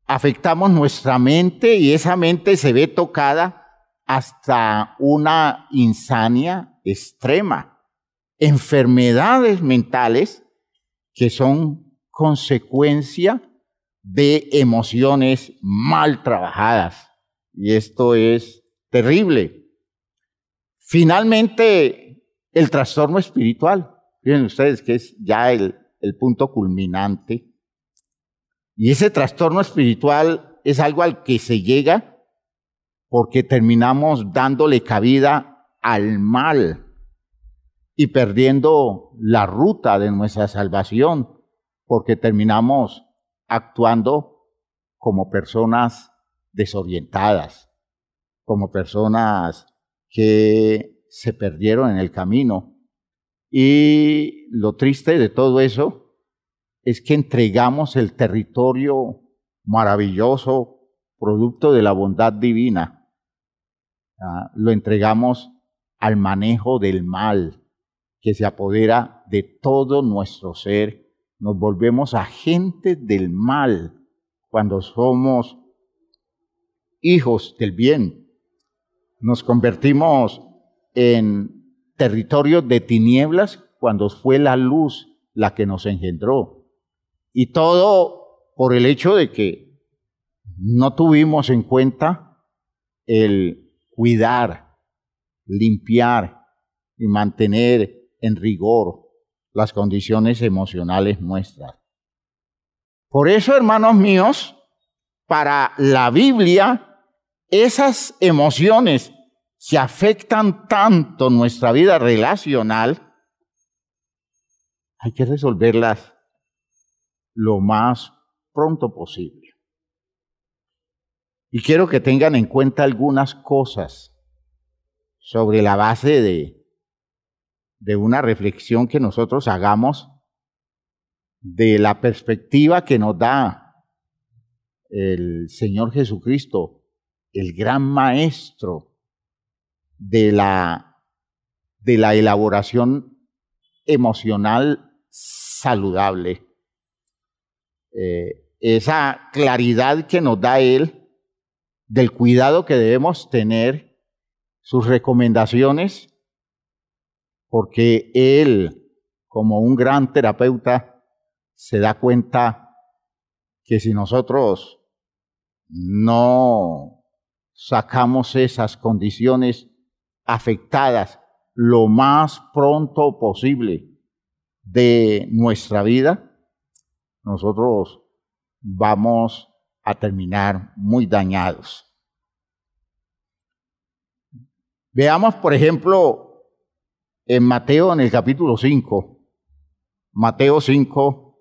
afectamos nuestra mente y esa mente se ve tocada hasta una insania extrema, enfermedades mentales que son consecuencia de emociones mal trabajadas. Y esto es terrible. Finalmente, el trastorno espiritual. Fíjense ustedes que es ya el punto culminante. Y ese trastorno espiritual es algo al que se llega porque terminamos dándole cabida al mal y perdiendo la ruta de nuestra salvación, porque terminamos actuando como personas desorientadas, como personas que se perdieron en el camino. Y lo triste de todo eso es que entregamos el territorio maravilloso, producto de la bondad divina, lo entregamos al manejo del mal que se apodera de todo nuestro ser. Nos volvemos agentes del mal cuando somos hijos del bien. Nos convertimos en territorio de tinieblas cuando fue la luz la que nos engendró. Y todo por el hecho de que no tuvimos en cuenta el cuidar, limpiar y mantener en rigor las condiciones emocionales nuestras. Por eso, hermanos míos, para la Biblia, esas emociones que afectan tanto nuestra vida relacional, hay que resolverlas lo más pronto posible. Y quiero que tengan en cuenta algunas cosas sobre la base de una reflexión que nosotros hagamos de la perspectiva que nos da el Señor Jesucristo, el gran maestro de la elaboración emocional saludable. Esa claridad que nos da Él del cuidado que debemos tener, sus recomendaciones, porque Él, como un gran terapeuta, se da cuenta que si nosotros no sacamos esas condiciones afectadas lo más pronto posible de nuestra vida, nosotros vamos a terminar muy dañados. Veamos, por ejemplo, en Mateo, en el capítulo 5, Mateo 5,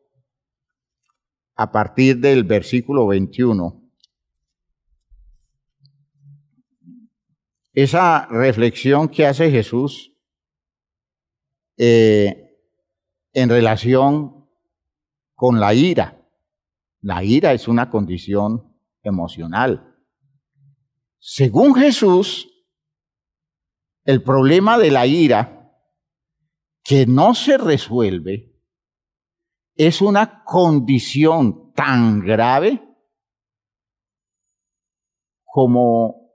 a partir del versículo 21. Esa reflexión que hace Jesús en relación con la ira. La ira es una condición emocional. Según Jesús, el problema de la ira que no se resuelve es una condición tan grave como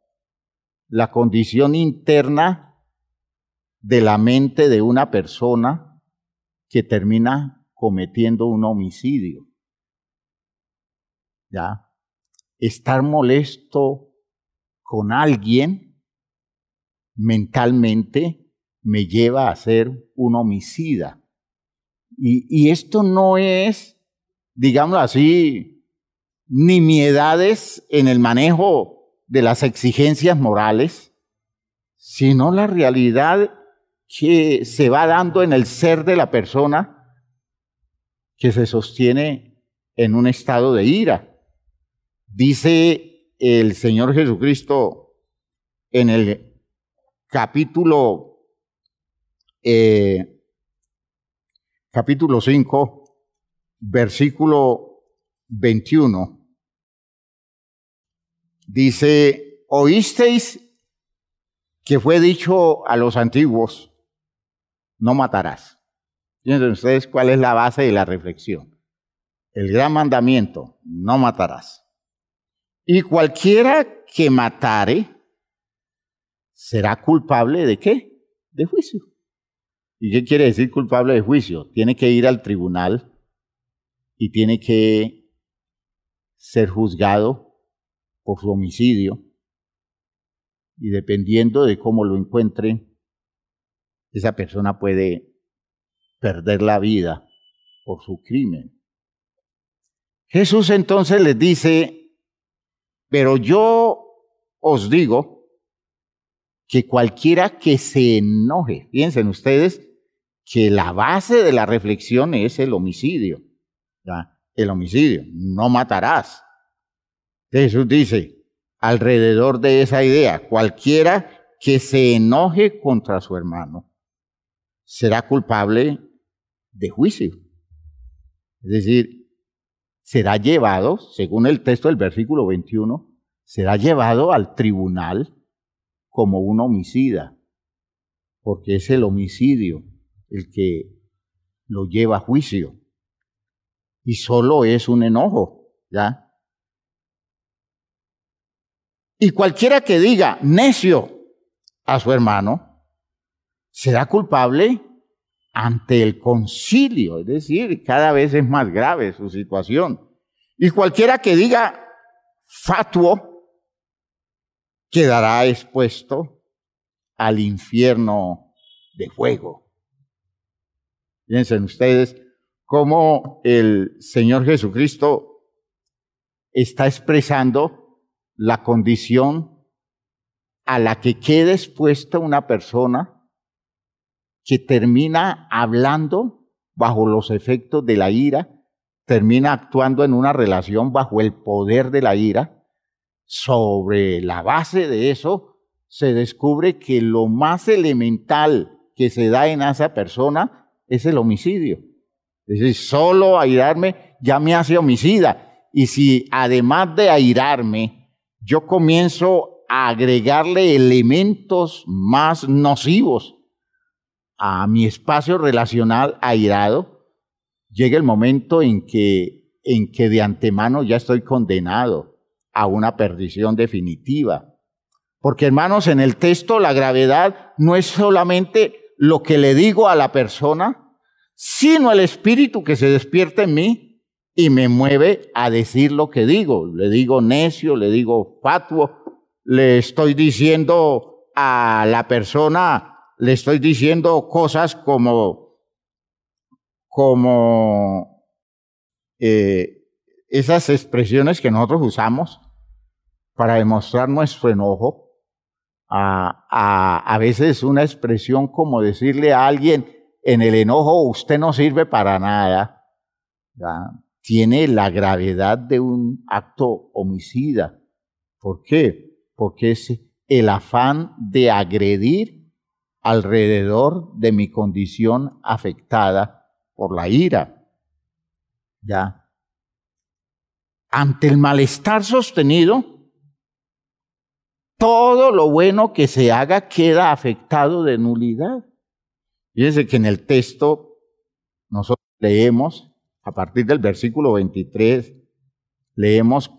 la condición interna de la mente de una persona que termina cometiendo un homicidio. ¿Ya? Estar molesto con alguien mentalmente me lleva a ser un homicida. Y esto no es, digámoslo así, nimiedades en el manejo de las exigencias morales, sino la realidad que se va dando en el ser de la persona que se sostiene en un estado de ira. Dice el Señor Jesucristo en el capítulo 5, versículo 21. Dice, oísteis que fue dicho a los antiguos, no matarás. Fíjense ustedes cuál es la base de la reflexión. El gran mandamiento, no matarás. Y cualquiera que matare será culpable ¿de qué? De juicio. ¿Y qué quiere decir culpable de juicio? Tiene que ir al tribunal y tiene que ser juzgado por su homicidio. Y dependiendo de cómo lo encuentre, esa persona puede perder la vida por su crimen. Jesús entonces les dice, pero yo os digo que cualquiera que se enoje, piensen ustedes que la base de la reflexión es el homicidio. ¿Ya? El homicidio, no matarás. Jesús dice, alrededor de esa idea, cualquiera que se enoje contra su hermano será culpable de juicio. Es decir, será llevado, según el texto del versículo 21, será llevado al tribunal como un homicida, porque es el homicidio el que lo lleva a juicio. Y solo es un enojo, ¿ya? Y cualquiera que diga necio a su hermano será culpable ante el concilio, es decir, cada vez es más grave su situación. Y cualquiera que diga fatuo quedará expuesto al infierno de fuego. Piensen ustedes cómo el Señor Jesucristo está expresando la condición a la que queda expuesta una persona que termina hablando bajo los efectos de la ira, termina actuando en una relación bajo el poder de la ira. Sobre la base de eso, se descubre que lo más elemental que se da en esa persona es el homicidio. Es decir, solo airarme ya me hace homicida. Y si además de airarme, yo comienzo a agregarle elementos más nocivos a mi espacio relacional airado, llega el momento en que de antemano ya estoy condenado a una perdición definitiva. Porque, hermanos, en el texto la gravedad no es solamente lo que le digo a la persona, sino el espíritu que se despierta en mí y me mueve a decir lo que digo. Le digo necio, le digo fatuo, le estoy diciendo a la persona, le estoy diciendo cosas como esas expresiones que nosotros usamos para demostrar nuestro enojo, a veces una expresión como decirle a alguien, en el enojo usted no sirve para nada, ¿ya? Tiene la gravedad de un acto homicida. ¿Por qué? Porque es el afán de agredir alrededor de mi condición afectada por la ira. ¿Ya? Ante el malestar sostenido, todo lo bueno que se haga queda afectado de nulidad. Fíjense que en el texto nosotros leemos, a partir del versículo 23, leemos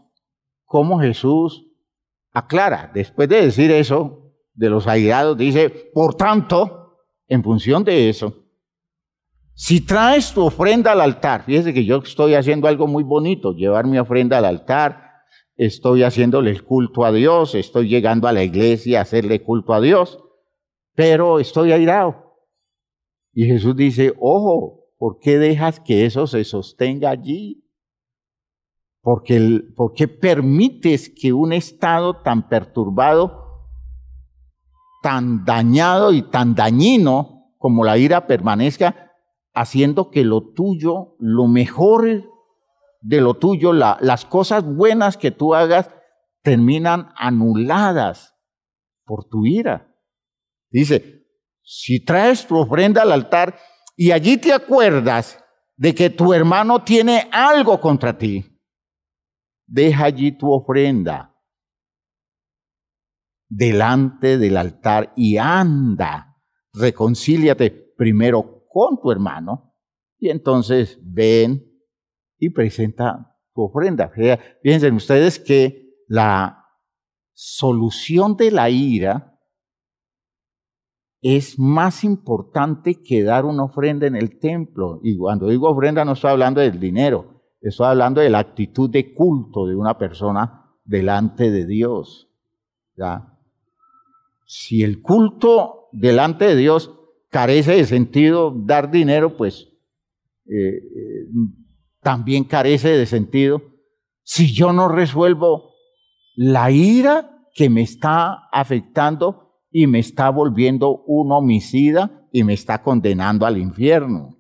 cómo Jesús aclara, después de decir eso, de los airados, dice, por tanto, en función de eso, si traes tu ofrenda al altar, fíjese que yo estoy haciendo algo muy bonito, llevar mi ofrenda al altar, estoy haciéndole el culto a Dios, estoy llegando a la iglesia a hacerle culto a Dios, pero estoy airado. Y Jesús dice, ojo, ¿por qué dejas que eso se sostenga allí? ¿Por qué permites que un estado tan perturbado, tan dañado y tan dañino como la ira permanezca, haciendo que lo tuyo, lo mejor de lo tuyo, las cosas buenas que tú hagas, terminan anuladas por tu ira? Dice, si traes tu ofrenda al altar y allí te acuerdas de que tu hermano tiene algo contra ti, deja allí tu ofrenda delante del altar y anda, reconcíliate primero con tu hermano y entonces ven y presenta tu ofrenda. Fíjense ustedes que la solución de la ira es más importante que dar una ofrenda en el templo. Y cuando digo ofrenda no estoy hablando del dinero, estoy hablando de la actitud de culto de una persona delante de Dios. ¿Ya? Si el culto delante de Dios carece de sentido, dar dinero, pues también carece de sentido. Si yo no resuelvo la ira que me está afectando y me está volviendo un homicida y me está condenando al infierno.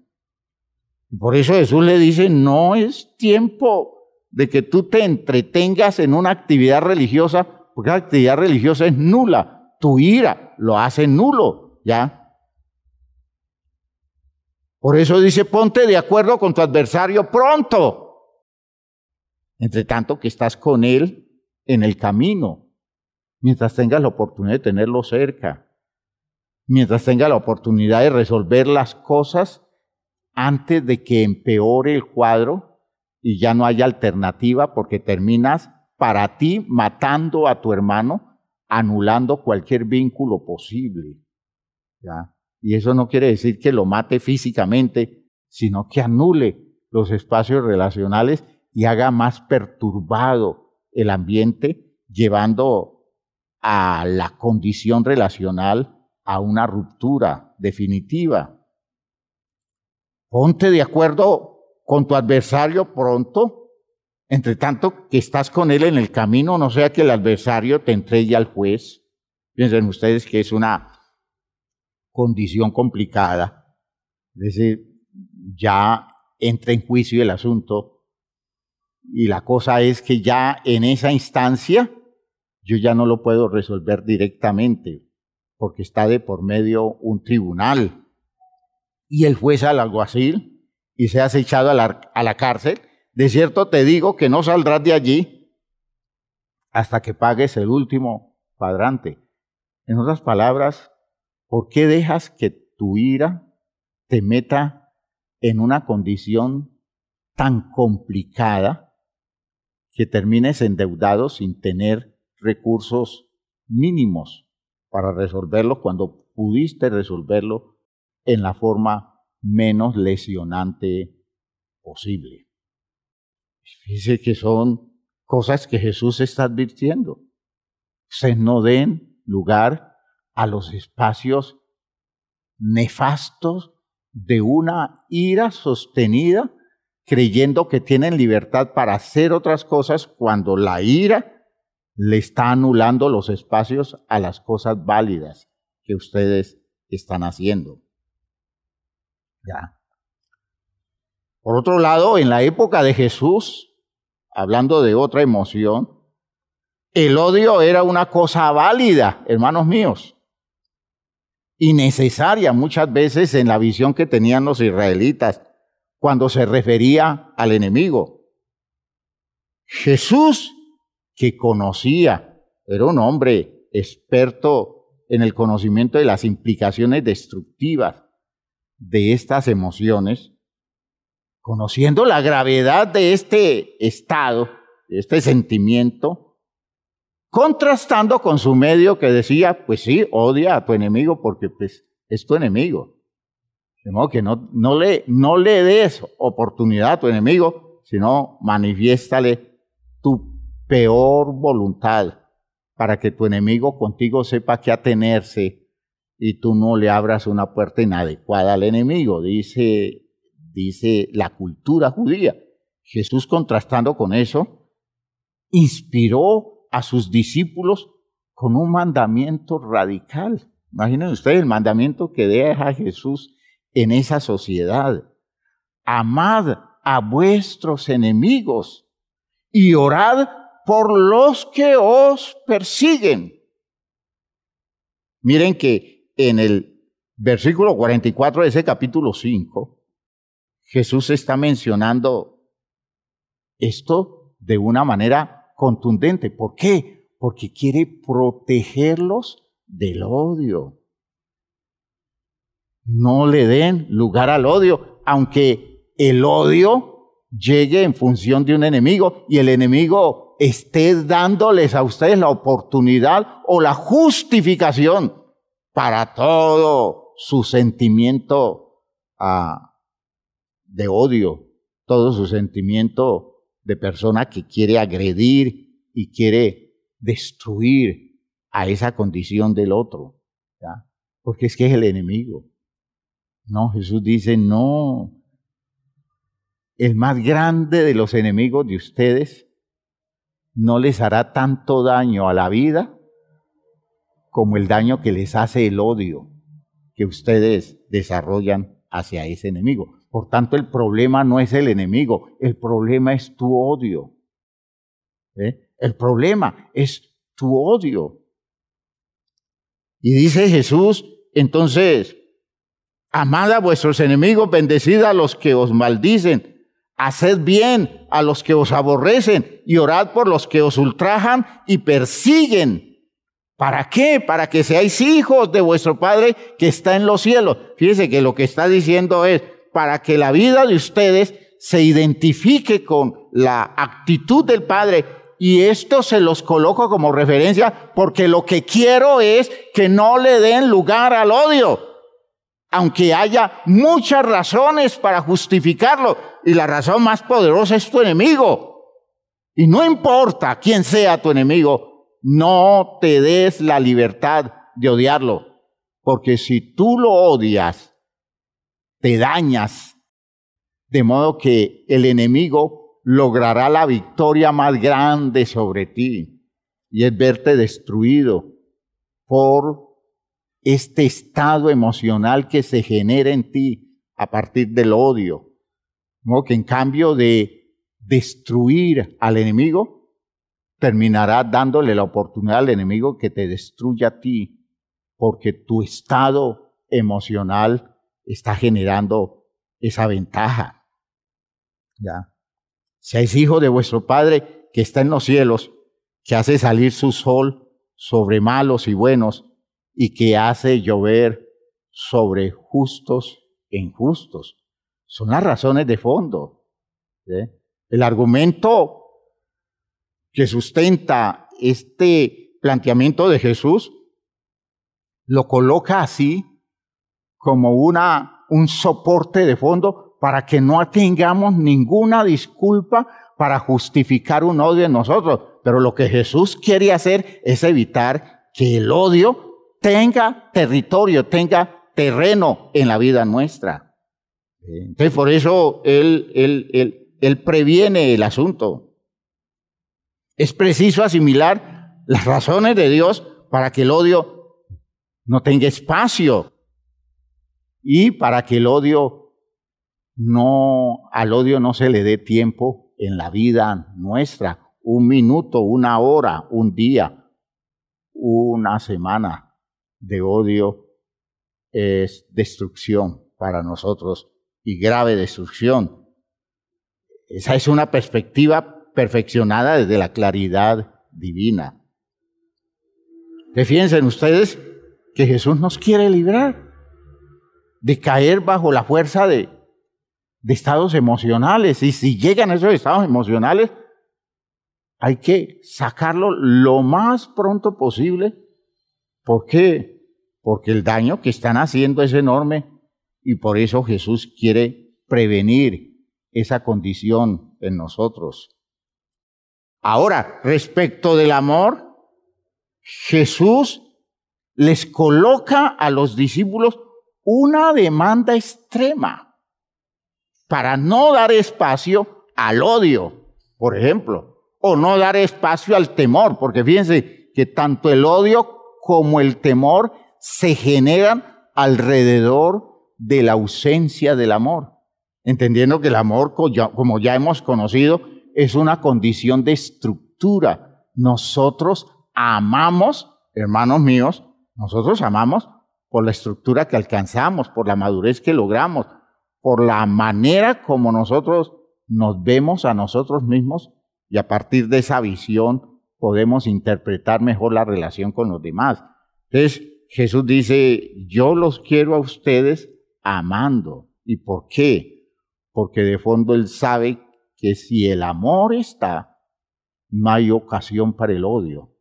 Por eso Jesús le dice, no es tiempo de que tú te entretengas en una actividad religiosa, porque la actividad religiosa es nula. Tu ira lo hace nulo, ¿ya? Por eso dice, ponte de acuerdo con tu adversario pronto. Entre tanto que estás con él en el camino, mientras tengas la oportunidad de tenerlo cerca, mientras tengas la oportunidad de resolver las cosas antes de que empeore el cuadro y ya no haya alternativa, porque terminas para ti matando a tu hermano, anulando cualquier vínculo posible. ¿Ya? Y eso no quiere decir que lo mate físicamente, sino que anule los espacios relacionales y haga más perturbado el ambiente, llevando a la condición relacional a una ruptura definitiva. Ponte de acuerdo con tu adversario pronto, entre tanto que estás con él en el camino, no sea que el adversario te entregue al juez. Piensen ustedes que es una condición complicada, es decir, ya entra en juicio el asunto y la cosa es que ya en esa instancia yo ya no lo puedo resolver directamente porque está de por medio un tribunal y el juez al alguacil y seas echado a la cárcel. De cierto te digo que no saldrás de allí hasta que pagues el último cuadrante. En otras palabras, ¿por qué dejas que tu ira te meta en una condición tan complicada que termines endeudado sin tener recursos mínimos para resolverlo cuando pudiste resolverlo en la forma menos lesionante posible? Fíjese que son cosas que Jesús está advirtiendo. Ustedes no den lugar a los espacios nefastos de una ira sostenida creyendo que tienen libertad para hacer otras cosas cuando la ira le está anulando los espacios a las cosas válidas que ustedes están haciendo. Ya. Por otro lado, en la época de Jesús, hablando de otra emoción, el odio era una cosa válida, hermanos míos, y necesaria muchas veces en la visión que tenían los israelitas cuando se refería al enemigo. Jesús, que conocía, era un hombre experto en el conocimiento de las implicaciones destructivas de estas emociones, conociendo la gravedad de este estado, de este sentimiento, contrastando con su medio que decía, pues sí, odia a tu enemigo porque pues, es tu enemigo. De modo que no le des oportunidad a tu enemigo, sino manifiéstale tu peor voluntad para que tu enemigo contigo sepa qué atenerse y tú no le abras una puerta inadecuada al enemigo, dice la cultura judía. Jesús, contrastando con eso, inspiró a sus discípulos con un mandamiento radical. Imaginen ustedes el mandamiento que deja Jesús en esa sociedad. Amad a vuestros enemigos y orad por los que os persiguen. Miren que en el versículo 44 de ese capítulo 5, Jesús está mencionando esto de una manera contundente. ¿Por qué? Porque quiere protegerlos del odio. No le den lugar al odio, aunque el odio llegue en función de un enemigo y el enemigo esté dándoles a ustedes la oportunidad o la justificación para todo su sentimiento de odio, todo su sentimiento de persona que quiere agredir y quiere destruir a esa condición del otro, ¿ya? Porque es que es el enemigo. No, Jesús dice, no, el más grande de los enemigos de ustedes no les hará tanto daño a la vida como el daño que les hace el odio que ustedes desarrollan hacia ese enemigo. Por tanto, el problema no es el enemigo, el problema es tu odio. El problema es tu odio. Y dice Jesús, entonces, amad a vuestros enemigos, bendecid a los que os maldicen, haced bien a los que os aborrecen y orad por los que os ultrajan y persiguen. ¿Para qué? Para que seáis hijos de vuestro Padre que está en los cielos. Fíjense que lo que está diciendo es, para que la vida de ustedes se identifique con la actitud del Padre. Y esto se los coloco como referencia porque lo que quiero es que no le den lugar al odio, aunque haya muchas razones para justificarlo. Y la razón más poderosa es tu enemigo. Y no importa quién sea tu enemigo, no te des la libertad de odiarlo. Porque si tú lo odias, te dañas, de modo que el enemigo logrará la victoria más grande sobre ti, y es verte destruido por este estado emocional que se genera en ti a partir del odio. De modo que en cambio de destruir al enemigo, terminará dándole la oportunidad al enemigo que te destruya a ti, porque tu estado emocional está generando esa ventaja. ¿Ya? Seáis hijos de vuestro Padre que está en los cielos, que hace salir su sol sobre malos y buenos, y que hace llover sobre justos e injustos. Son las razones de fondo. ¿Sí? El argumento que sustenta este planteamiento de Jesús lo coloca así como un soporte de fondo para que no tengamos ninguna disculpa para justificar un odio en nosotros. Pero lo que Jesús quiere hacer es evitar que el odio tenga territorio, tenga terreno en la vida nuestra. Entonces, por eso él previene el asunto. Es preciso asimilar las razones de Dios para que el odio no tenga espacio y para que al odio no se le dé tiempo en la vida nuestra. Un minuto, una hora, un día, una semana de odio es destrucción para nosotros y grave destrucción. Esa es una perspectiva perfeccionada desde la claridad divina. Fíjense ustedes que Jesús nos quiere librar de caer bajo la fuerza de estados emocionales. Y si llegan esos estados emocionales, hay que sacarlo lo más pronto posible. ¿Por qué? Porque el daño que están haciendo es enorme y por eso Jesús quiere prevenir esa condición en nosotros. Ahora, respecto del amor, Jesús les coloca a los discípulos una demanda extrema para no dar espacio al odio, por ejemplo, o no dar espacio al temor, porque fíjense que tanto el odio como el temor se generan alrededor de la ausencia del amor, entendiendo que el amor, como ya hemos conocido, es una condición de estructura. Nosotros amamos, hermanos míos, nosotros amamos por la estructura que alcanzamos, por la madurez que logramos, por la manera como nosotros nos vemos a nosotros mismos y a partir de esa visión podemos interpretar mejor la relación con los demás. Entonces, Jesús dice, yo los quiero a ustedes amando. ¿Y por qué? Porque de fondo Él sabe que si el amor está, no hay ocasión para el odio.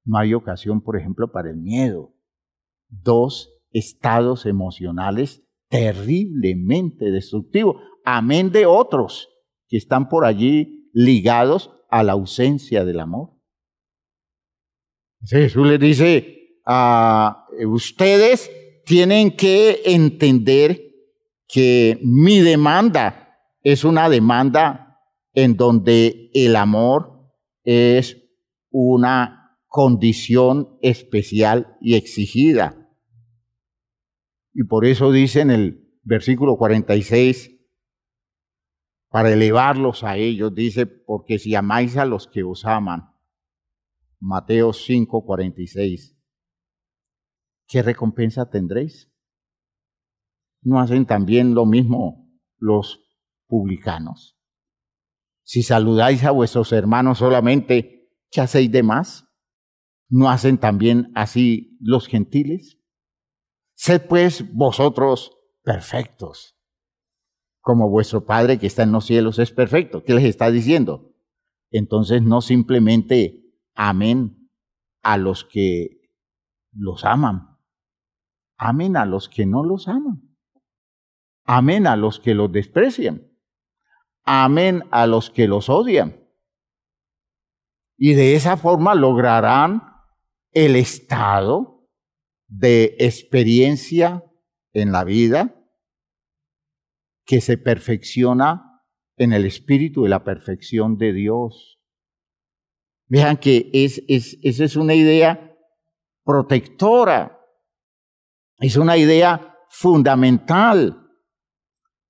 No hay ocasión, por ejemplo, para el miedo. Dos estados emocionales terriblemente destructivos, amén de otros que están por allí ligados a la ausencia del amor. Jesús les dice, ustedes tienen que entender que mi demanda es una demanda en donde el amor es una condición especial y exigida. Y por eso dice en el versículo 46, para elevarlos a ellos, dice, porque si amáis a los que os aman, Mateo 5, 46, ¿qué recompensa tendréis? ¿No hacen también lo mismo los publicanos? Si saludáis a vuestros hermanos solamente, ¿qué hacéis de más? ¿No hacen también así los gentiles? Sed pues vosotros perfectos, como vuestro Padre que está en los cielos es perfecto. ¿Qué les está diciendo? Entonces no simplemente amen a los que los aman, amen a los que no los aman, amen a los que los desprecian, amen a los que los odian. Y de esa forma lograrán el estado de experiencia en la vida que se perfecciona en el espíritu de la perfección de Dios. Vean que esa es una idea protectora, es una idea fundamental.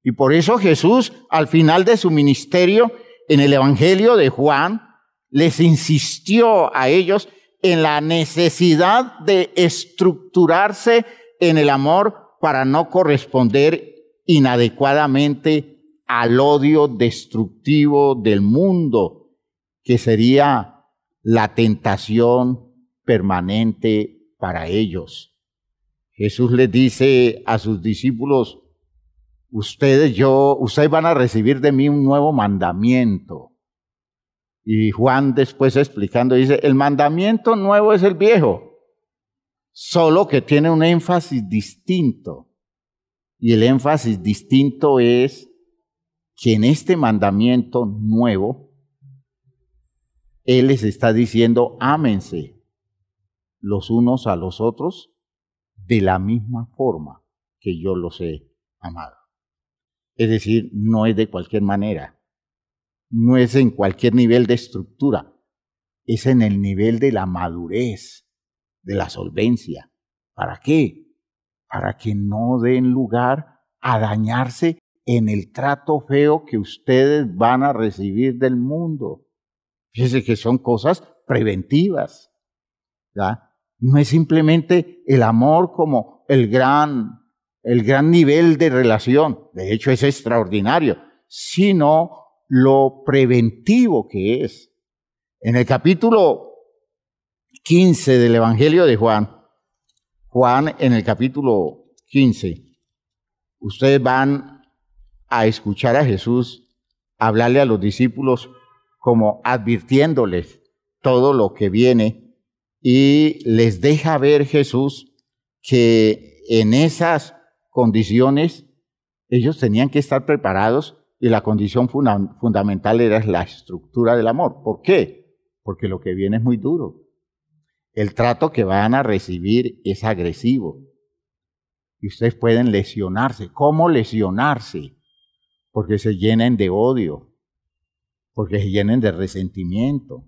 Y por eso Jesús, al final de su ministerio, en el Evangelio de Juan, les insistió a ellos en la necesidad de estructurarse en el amor para no corresponder inadecuadamente al odio destructivo del mundo, que sería la tentación permanente para ellos. Jesús les dice a sus discípulos, ustedes van a recibir de mí un nuevo mandamiento. Y Juan después explicando dice, el mandamiento nuevo es el viejo, solo que tiene un énfasis distinto. Y el énfasis distinto es que en este mandamiento nuevo, Él les está diciendo, ámense los unos a los otros de la misma forma que yo los he amado. Es decir, no es de cualquier manera, no es en cualquier nivel de estructura, es en el nivel de la madurez, de la solvencia. ¿Para qué? Para que no den lugar a dañarse en el trato feo que ustedes van a recibir del mundo. Fíjense que son cosas preventivas, ¿ya? No es simplemente el amor como el gran nivel de relación, de hecho es extraordinario, sino lo preventivo que es. En el capítulo 15 del Evangelio de Juan en el capítulo 15, ustedes van a escuchar a Jesús hablarle a los discípulos como advirtiéndoles todo lo que viene y les deja ver Jesús que en esas condiciones ellos tenían que estar preparados y la condición fundamental era la estructura del amor. ¿Por qué? Porque lo que viene es muy duro. El trato que van a recibir es agresivo y ustedes pueden lesionarse. ¿Cómo lesionarse? Porque se llenen de odio, porque se llenen de resentimiento,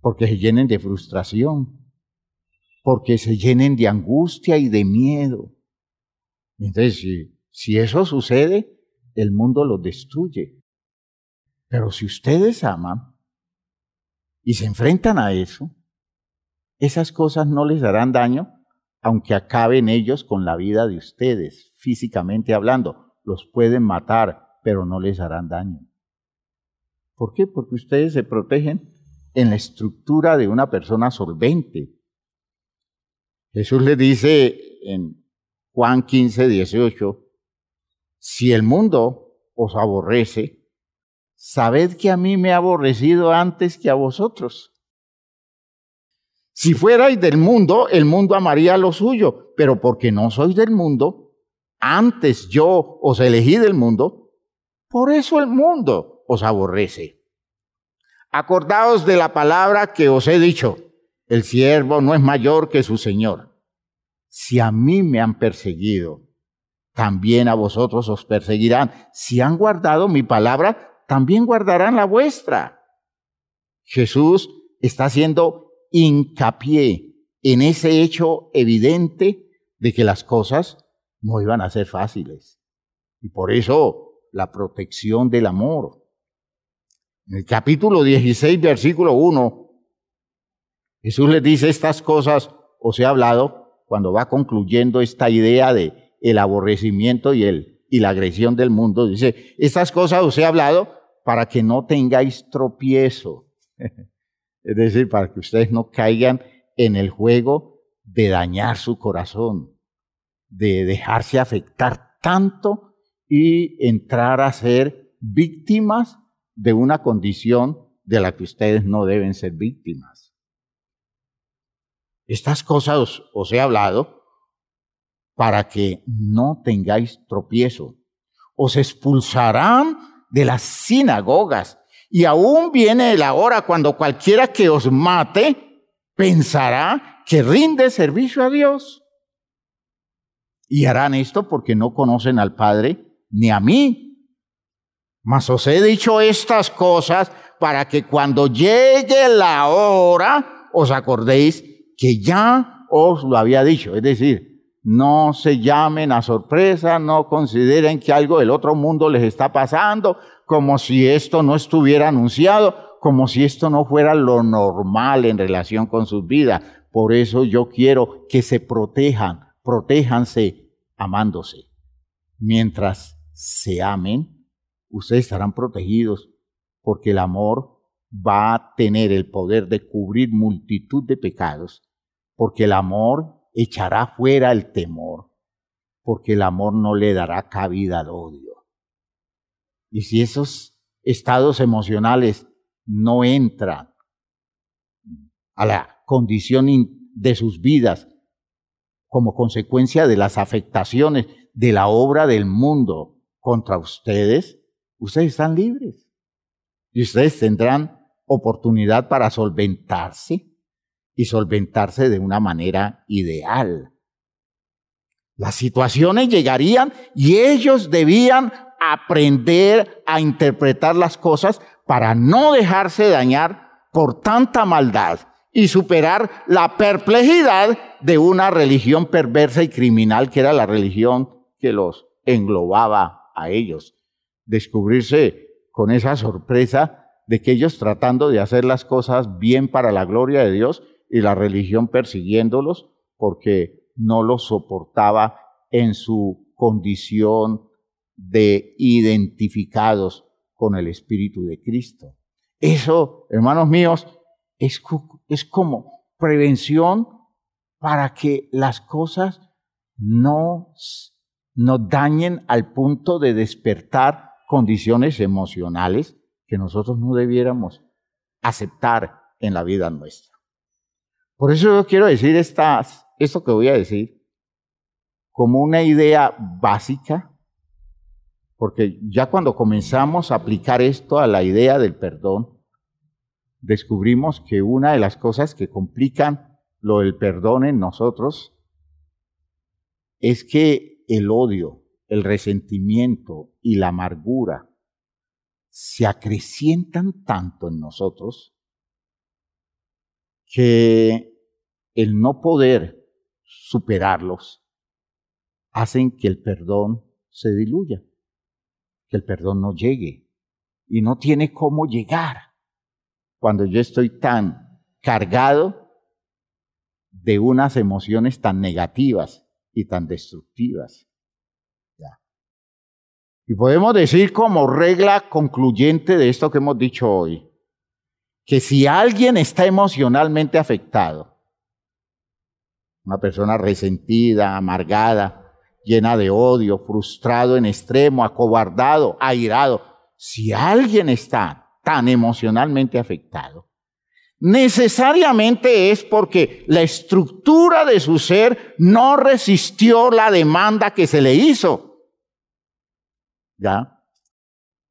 porque se llenen de frustración, porque se llenen de angustia y de miedo. Entonces, si eso sucede, el mundo los destruye. Pero si ustedes aman y se enfrentan a eso, esas cosas no les harán daño, aunque acaben ellos con la vida de ustedes, físicamente hablando. Los pueden matar, pero no les harán daño. ¿Por qué? Porque ustedes se protegen en la estructura de una persona solvente. Jesús les dice en Juan 15, 18, si el mundo os aborrece, sabed que a mí me ha aborrecido antes que a vosotros. Si fuerais del mundo, el mundo amaría lo suyo, pero porque no sois del mundo, antes yo os elegí del mundo, por eso el mundo os aborrece. Acordaos de la palabra que os he dicho, el siervo no es mayor que su señor. Si a mí me han perseguido, también a vosotros os perseguirán. Si han guardado mi palabra, también guardarán la vuestra. Jesús está haciendo hincapié en ese hecho evidente de que las cosas no iban a ser fáciles. Y por eso la protección del amor. En el capítulo 16, versículo 1, Jesús les dice estas cosas, os he hablado, cuando va concluyendo esta idea de el aborrecimiento y la agresión del mundo, dice, estas cosas os he hablado para que no tengáis tropiezo. Es decir, para que ustedes no caigan en el juego de dañar su corazón, de dejarse afectar tanto y entrar a ser víctimas de una condición de la que ustedes no deben ser víctimas. Estas cosas os he hablado para que no tengáis tropiezo. Os expulsarán de las sinagogas. Y aún viene la hora cuando cualquiera que os mate pensará que rinde servicio a Dios. Y harán esto porque no conocen al Padre ni a mí. Mas os he dicho estas cosas para que cuando llegue la hora os acordéis que ya os lo había dicho. Es decir, no se llamen a sorpresa, no consideren que algo del otro mundo les está pasando, como si esto no estuviera anunciado, como si esto no fuera lo normal en relación con sus vidas. Por eso yo quiero que se protéjanse amándose. Mientras se amen, ustedes estarán protegidos, porque el amor va a tener el poder de cubrir multitud de pecados, porque el amor echará fuera el temor, porque el amor no le dará cabida al odio. Y si esos estados emocionales no entran a la condición de sus vidas como consecuencia de las afectaciones de la obra del mundo contra ustedes, ustedes están libres. Y ustedes tendrán oportunidad para solventarse y solventarse de una manera ideal. Las situaciones llegarían y ellos debían aprender a interpretar las cosas para no dejarse dañar por tanta maldad y superar la perplejidad de una religión perversa y criminal que era la religión que los englobaba a ellos. Descubrirse con esa sorpresa de que ellos tratando de hacer las cosas bien para la gloria de Dios y la religión persiguiéndolos porque no los soportaba en su condición de identificados con el Espíritu de Cristo. Eso, hermanos míos, es como prevención para que las cosas no dañen al punto de despertar condiciones emocionales que nosotros no debiéramos aceptar en la vida nuestra. Por eso yo quiero decir esto que voy a decir como una idea básica, porque ya cuando comenzamos a aplicar esto a la idea del perdón, descubrimos que una de las cosas que complican lo del perdón en nosotros es que el odio, el resentimiento y la amargura se acrecientan tanto en nosotros que el no poder superarlos hacen que el perdón se diluya, que el perdón no llegue y no tiene cómo llegar cuando yo estoy tan cargado de unas emociones tan negativas y tan destructivas. Ya. Y podemos decir como regla concluyente de esto que hemos dicho hoy, que si alguien está emocionalmente afectado, una persona resentida, amargada, llena de odio, frustrado en extremo, acobardado, airado, si alguien está tan emocionalmente afectado, necesariamente es porque la estructura de su ser no resistió la demanda que se le hizo. ¿Ya?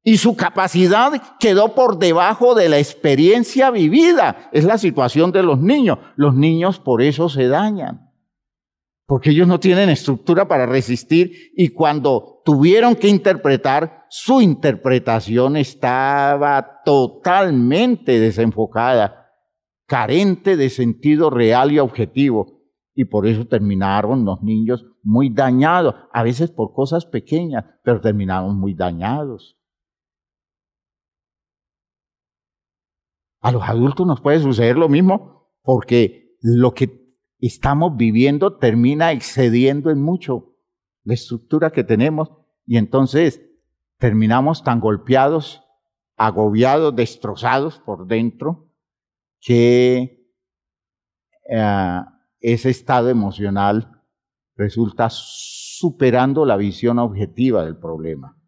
Y su capacidad quedó por debajo de la experiencia vivida. Es la situación de los niños. Los niños por eso se dañan, porque ellos no tienen estructura para resistir y cuando tuvieron que interpretar, su interpretación estaba totalmente desenfocada, carente de sentido real y objetivo. Y por eso terminaron los niños muy dañados, a veces por cosas pequeñas, pero terminaron muy dañados. A los adultos nos puede suceder lo mismo, porque lo que estamos viviendo termina excediendo en mucho la estructura que tenemos y entonces terminamos tan golpeados, agobiados, destrozados por dentro que ese estado emocional resulta superando la visión objetiva del problema.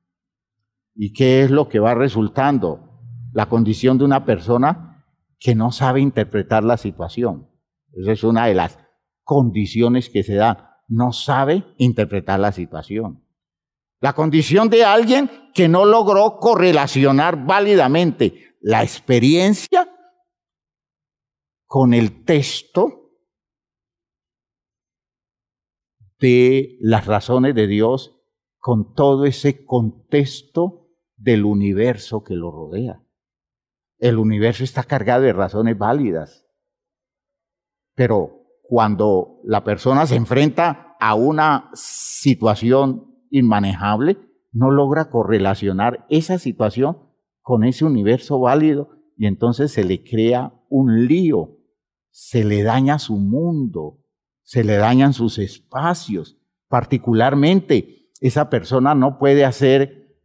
¿Y qué es lo que va resultando? La condición de una persona que no sabe interpretar la situación. Esa es una de las condiciones que se dan. No sabe interpretar la situación. La condición de alguien que no logró correlacionar válidamente la experiencia con el texto de las razones de Dios, con todo ese contexto del universo que lo rodea. El universo está cargado de razones válidas, pero cuando la persona se enfrenta a una situación inmanejable, no logra correlacionar esa situación con ese universo válido y entonces se le crea un lío, se le daña su mundo, se le dañan sus espacios. Particularmente, esa persona no puede hacer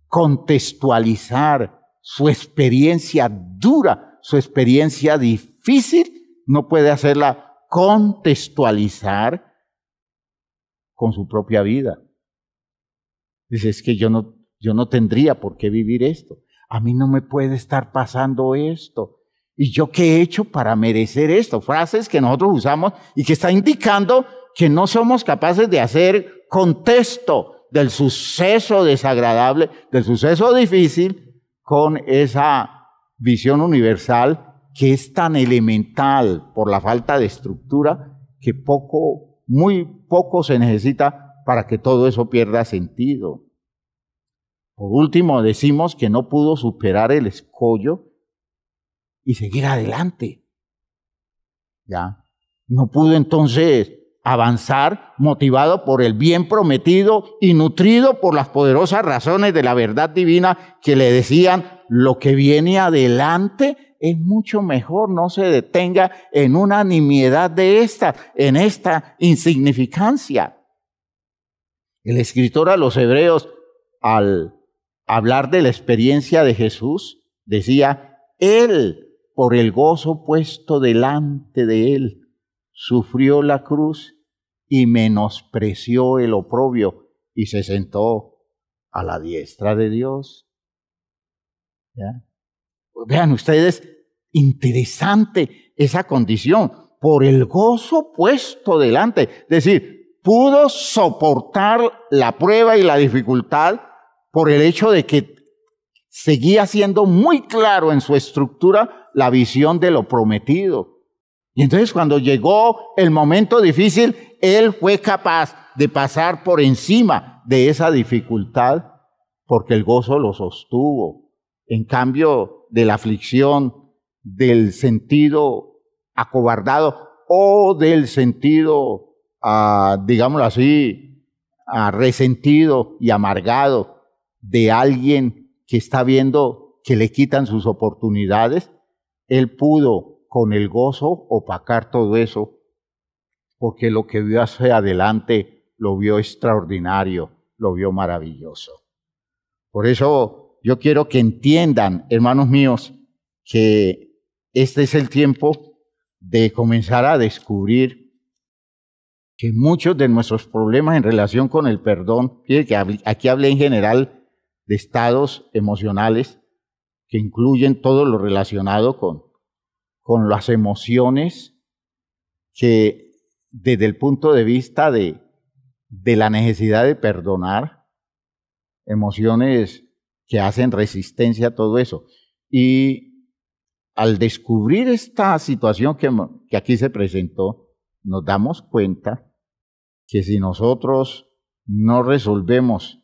contextualizar su experiencia dura, su experiencia difícil, no puede hacerla contextualizar con su propia vida. Dice, es que yo no tendría por qué vivir esto. A mí no me puede estar pasando esto. ¿Y yo qué he hecho para merecer esto? Frases que nosotros usamos y que está indicando que no somos capaces de hacer contexto del suceso desagradable, del suceso difícil, con esa visión universal que es tan elemental por la falta de estructura que muy poco se necesita para que todo eso pierda sentido. Por último, decimos que no pudo superar el escollo y seguir adelante. ¿Ya? No pudo entonces avanzar motivado por el bien prometido y nutrido por las poderosas razones de la verdad divina que le decían: lo que viene adelante es mucho mejor, no se detenga en una nimiedad de esta, en esta insignificancia. El escritor a los Hebreos, al hablar de la experiencia de Jesús, decía: Él, por el gozo puesto delante de él, sufrió la cruz y menospreció el oprobio y se sentó a la diestra de Dios. ¿Ya? Vean ustedes, interesante esa condición, por el gozo puesto delante. Es decir, pudo soportar la prueba y la dificultad por el hecho de que seguía siendo muy claro en su estructura la visión de lo prometido. Y entonces cuando llegó el momento difícil, él fue capaz de pasar por encima de esa dificultad porque el gozo lo sostuvo. En cambio de la aflicción, del sentido acobardado o del sentido, digámoslo así, resentido y amargado de alguien que está viendo que le quitan sus oportunidades, él pudo con el gozo opacar todo eso, porque lo que vio hacia adelante lo vio extraordinario, lo vio maravilloso. Por eso yo quiero que entiendan, hermanos míos, que este es el tiempo de comenzar a descubrir que muchos de nuestros problemas en relación con el perdón, fíjense que aquí hablé en general de estados emocionales que incluyen todo lo relacionado con las emociones, que desde el punto de vista de la necesidad de perdonar, emociones que hacen resistencia a todo eso. Y al descubrir esta situación que aquí se presentó, nos damos cuenta que si nosotros no resolvemos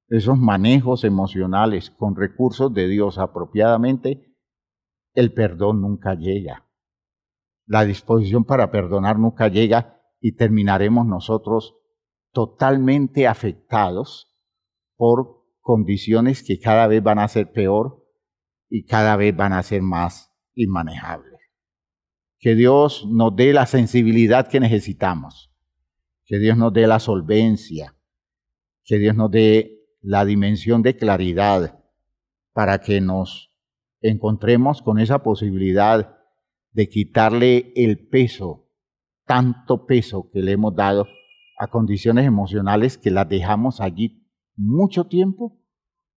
esos manejos emocionales con recursos de Dios apropiadamente, el perdón nunca llega. La disposición para perdonar nunca llega y terminaremos nosotros totalmente afectados por condiciones que cada vez van a ser peor y cada vez van a ser más inmanejables. Que Dios nos dé la sensibilidad que necesitamos, que Dios nos dé la solvencia, que Dios nos dé la dimensión de claridad para que nos encontremos con esa posibilidad de quitarle el peso, tanto peso que le hemos dado a condiciones emocionales que las dejamos allí mucho tiempo,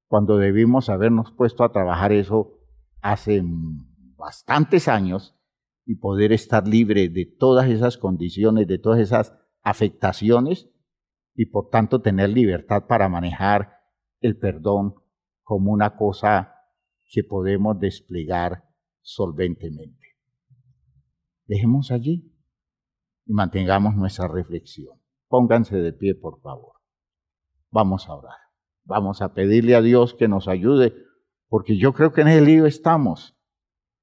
cuando debimos habernos puesto a trabajar eso hace bastantes años y poder estar libre de todas esas condiciones, de todas esas afectaciones y por tanto tener libertad para manejar el perdón como una cosa que podemos desplegar solventemente. Dejemos allí y mantengamos nuestra reflexión. Pónganse de pie, por favor. Vamos a orar. Vamos a pedirle a Dios que nos ayude, porque yo creo que en ese lío estamos.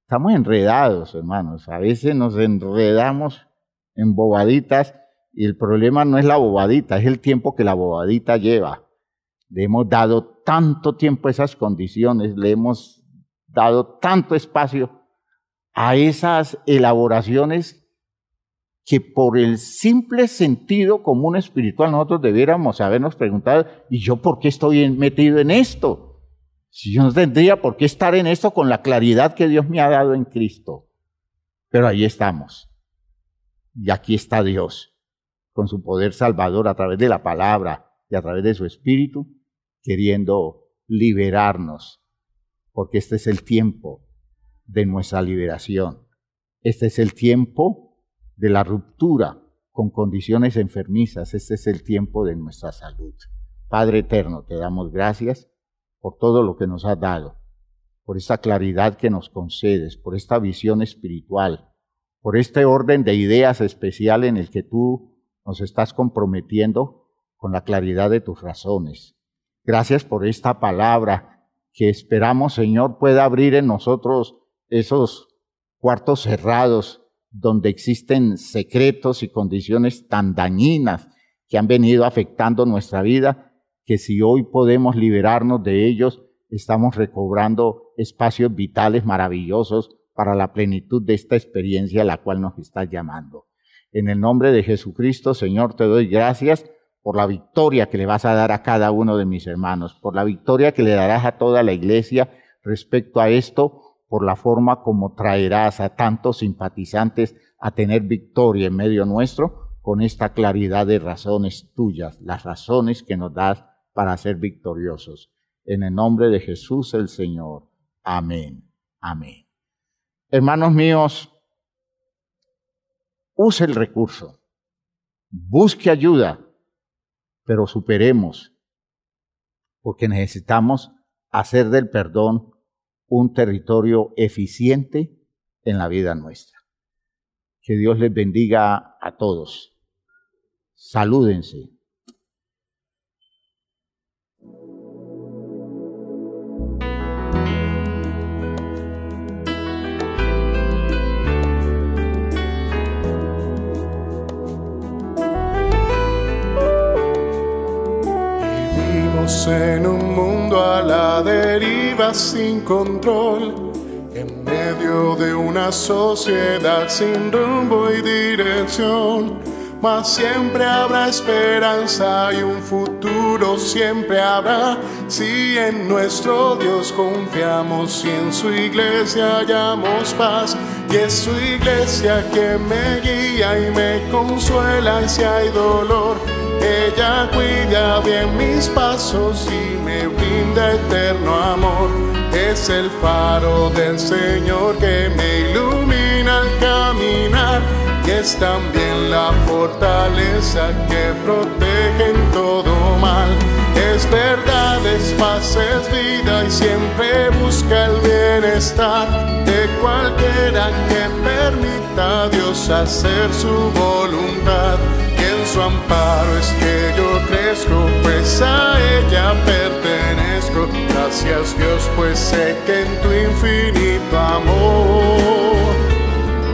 Estamos enredados, hermanos. A veces nos enredamos en bobaditas y el problema no es la bobadita, es el tiempo que la bobadita lleva. Le hemos dado tanto tiempo a esas condiciones, le hemos dado tanto espacio a esas elaboraciones que por el simple sentido común espiritual nosotros debiéramos habernos preguntado: ¿y yo por qué estoy metido en esto? Si yo no tendría por qué estar en esto con la claridad que Dios me ha dado en Cristo. Pero ahí estamos. Y aquí está Dios, con su poder salvador a través de la palabra y a través de su Espíritu, queriendo liberarnos, porque este es el tiempo de nuestra liberación. Este es el tiempo de la ruptura con condiciones enfermizas. Este es el tiempo de nuestra salud. Padre eterno, te damos gracias por todo lo que nos has dado, por esta claridad que nos concedes, por esta visión espiritual, por este orden de ideas especial en el que tú nos estás comprometiendo con la claridad de tus razones. Gracias por esta palabra que esperamos, Señor, pueda abrir en nosotros esos cuartos cerrados donde existen secretos y condiciones tan dañinas que han venido afectando nuestra vida, que si hoy podemos liberarnos de ellos, estamos recobrando espacios vitales maravillosos para la plenitud de esta experiencia a la cual nos estás llamando. En el nombre de Jesucristo, Señor, te doy gracias por la victoria que le vas a dar a cada uno de mis hermanos, por la victoria que le darás a toda la iglesia respecto a esto, por la forma como traerás a tantos simpatizantes a tener victoria en medio nuestro, con esta claridad de razones tuyas, las razones que nos das para ser victoriosos. En el nombre de Jesús el Señor. Amén. Amén. Hermanos míos, use el recurso, busque ayuda, pero superemos, porque necesitamos hacer del perdón un territorio eficiente en la vida nuestra. Que Dios les bendiga a todos. Salúdense. En un mundo a la deriva sin control, en medio de una sociedad sin rumbo y dirección, mas siempre habrá esperanza y un futuro siempre habrá, si en nuestro Dios confiamos y en su iglesia hallamos paz. Y es su iglesia que me guía y me consuela y si hay dolor, ella cuida bien mis pasos y me brinda eterno amor. Es el faro del Señor que me ilumina al caminar, y es también la fortaleza que protege en todo mal. Es verdad, es paz, es vida y siempre busca el bienestar de cualquiera que permita a Dios hacer su voluntad. En su amparo es que yo crezco, pues a ella pertenezco. Gracias Dios, pues sé que en tu infinito amor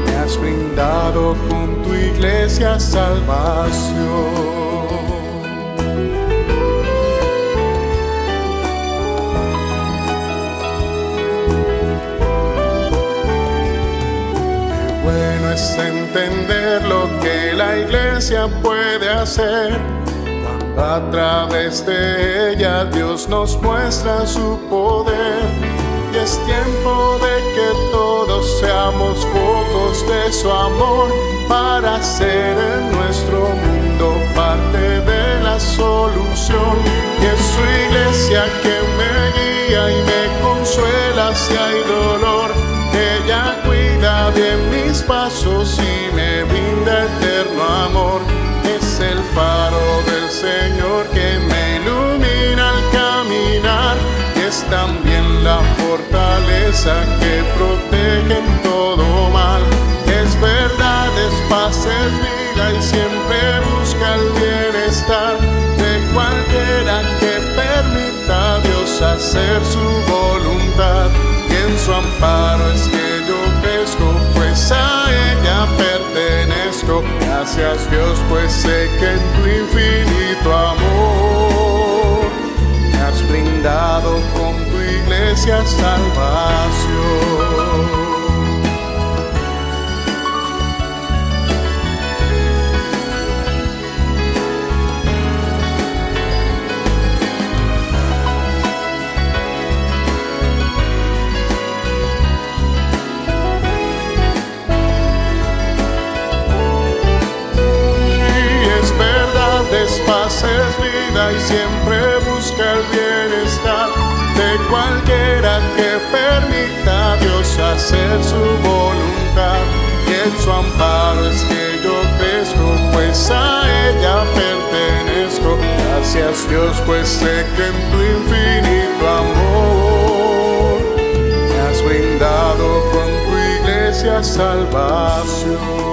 me has brindado con tu iglesia salvación. Bueno es entender lo que la iglesia puede hacer, cuando a través de ella Dios nos muestra su poder. Y es tiempo de que todos seamos focos de su amor, para ser en nuestro mundo parte de la solución. Y es su iglesia que me guía y me consuela si hay dolor. Ella cuida bien mis pasos y me brinda eterno amor. Es el faro del Señor que me ilumina al caminar, y es también la fortaleza que protege en todo mal. Es verdad, es paz, es vida y siempre busca el bienestar de cualquiera que permita a Dios hacer su voluntad. Y en su amparo es que yo crezco, pues a ella pertenezco. Gracias Dios, pues sé que en tu infinito amor me has brindado con tu iglesia salvación. Paz es vida y siempre busca el bienestar de cualquiera que permita a Dios hacer su voluntad. Y en su amparo es que yo crezco, pues a ella pertenezco. Gracias Dios, pues sé que en tu infinito amor me has brindado con tu iglesia salvación.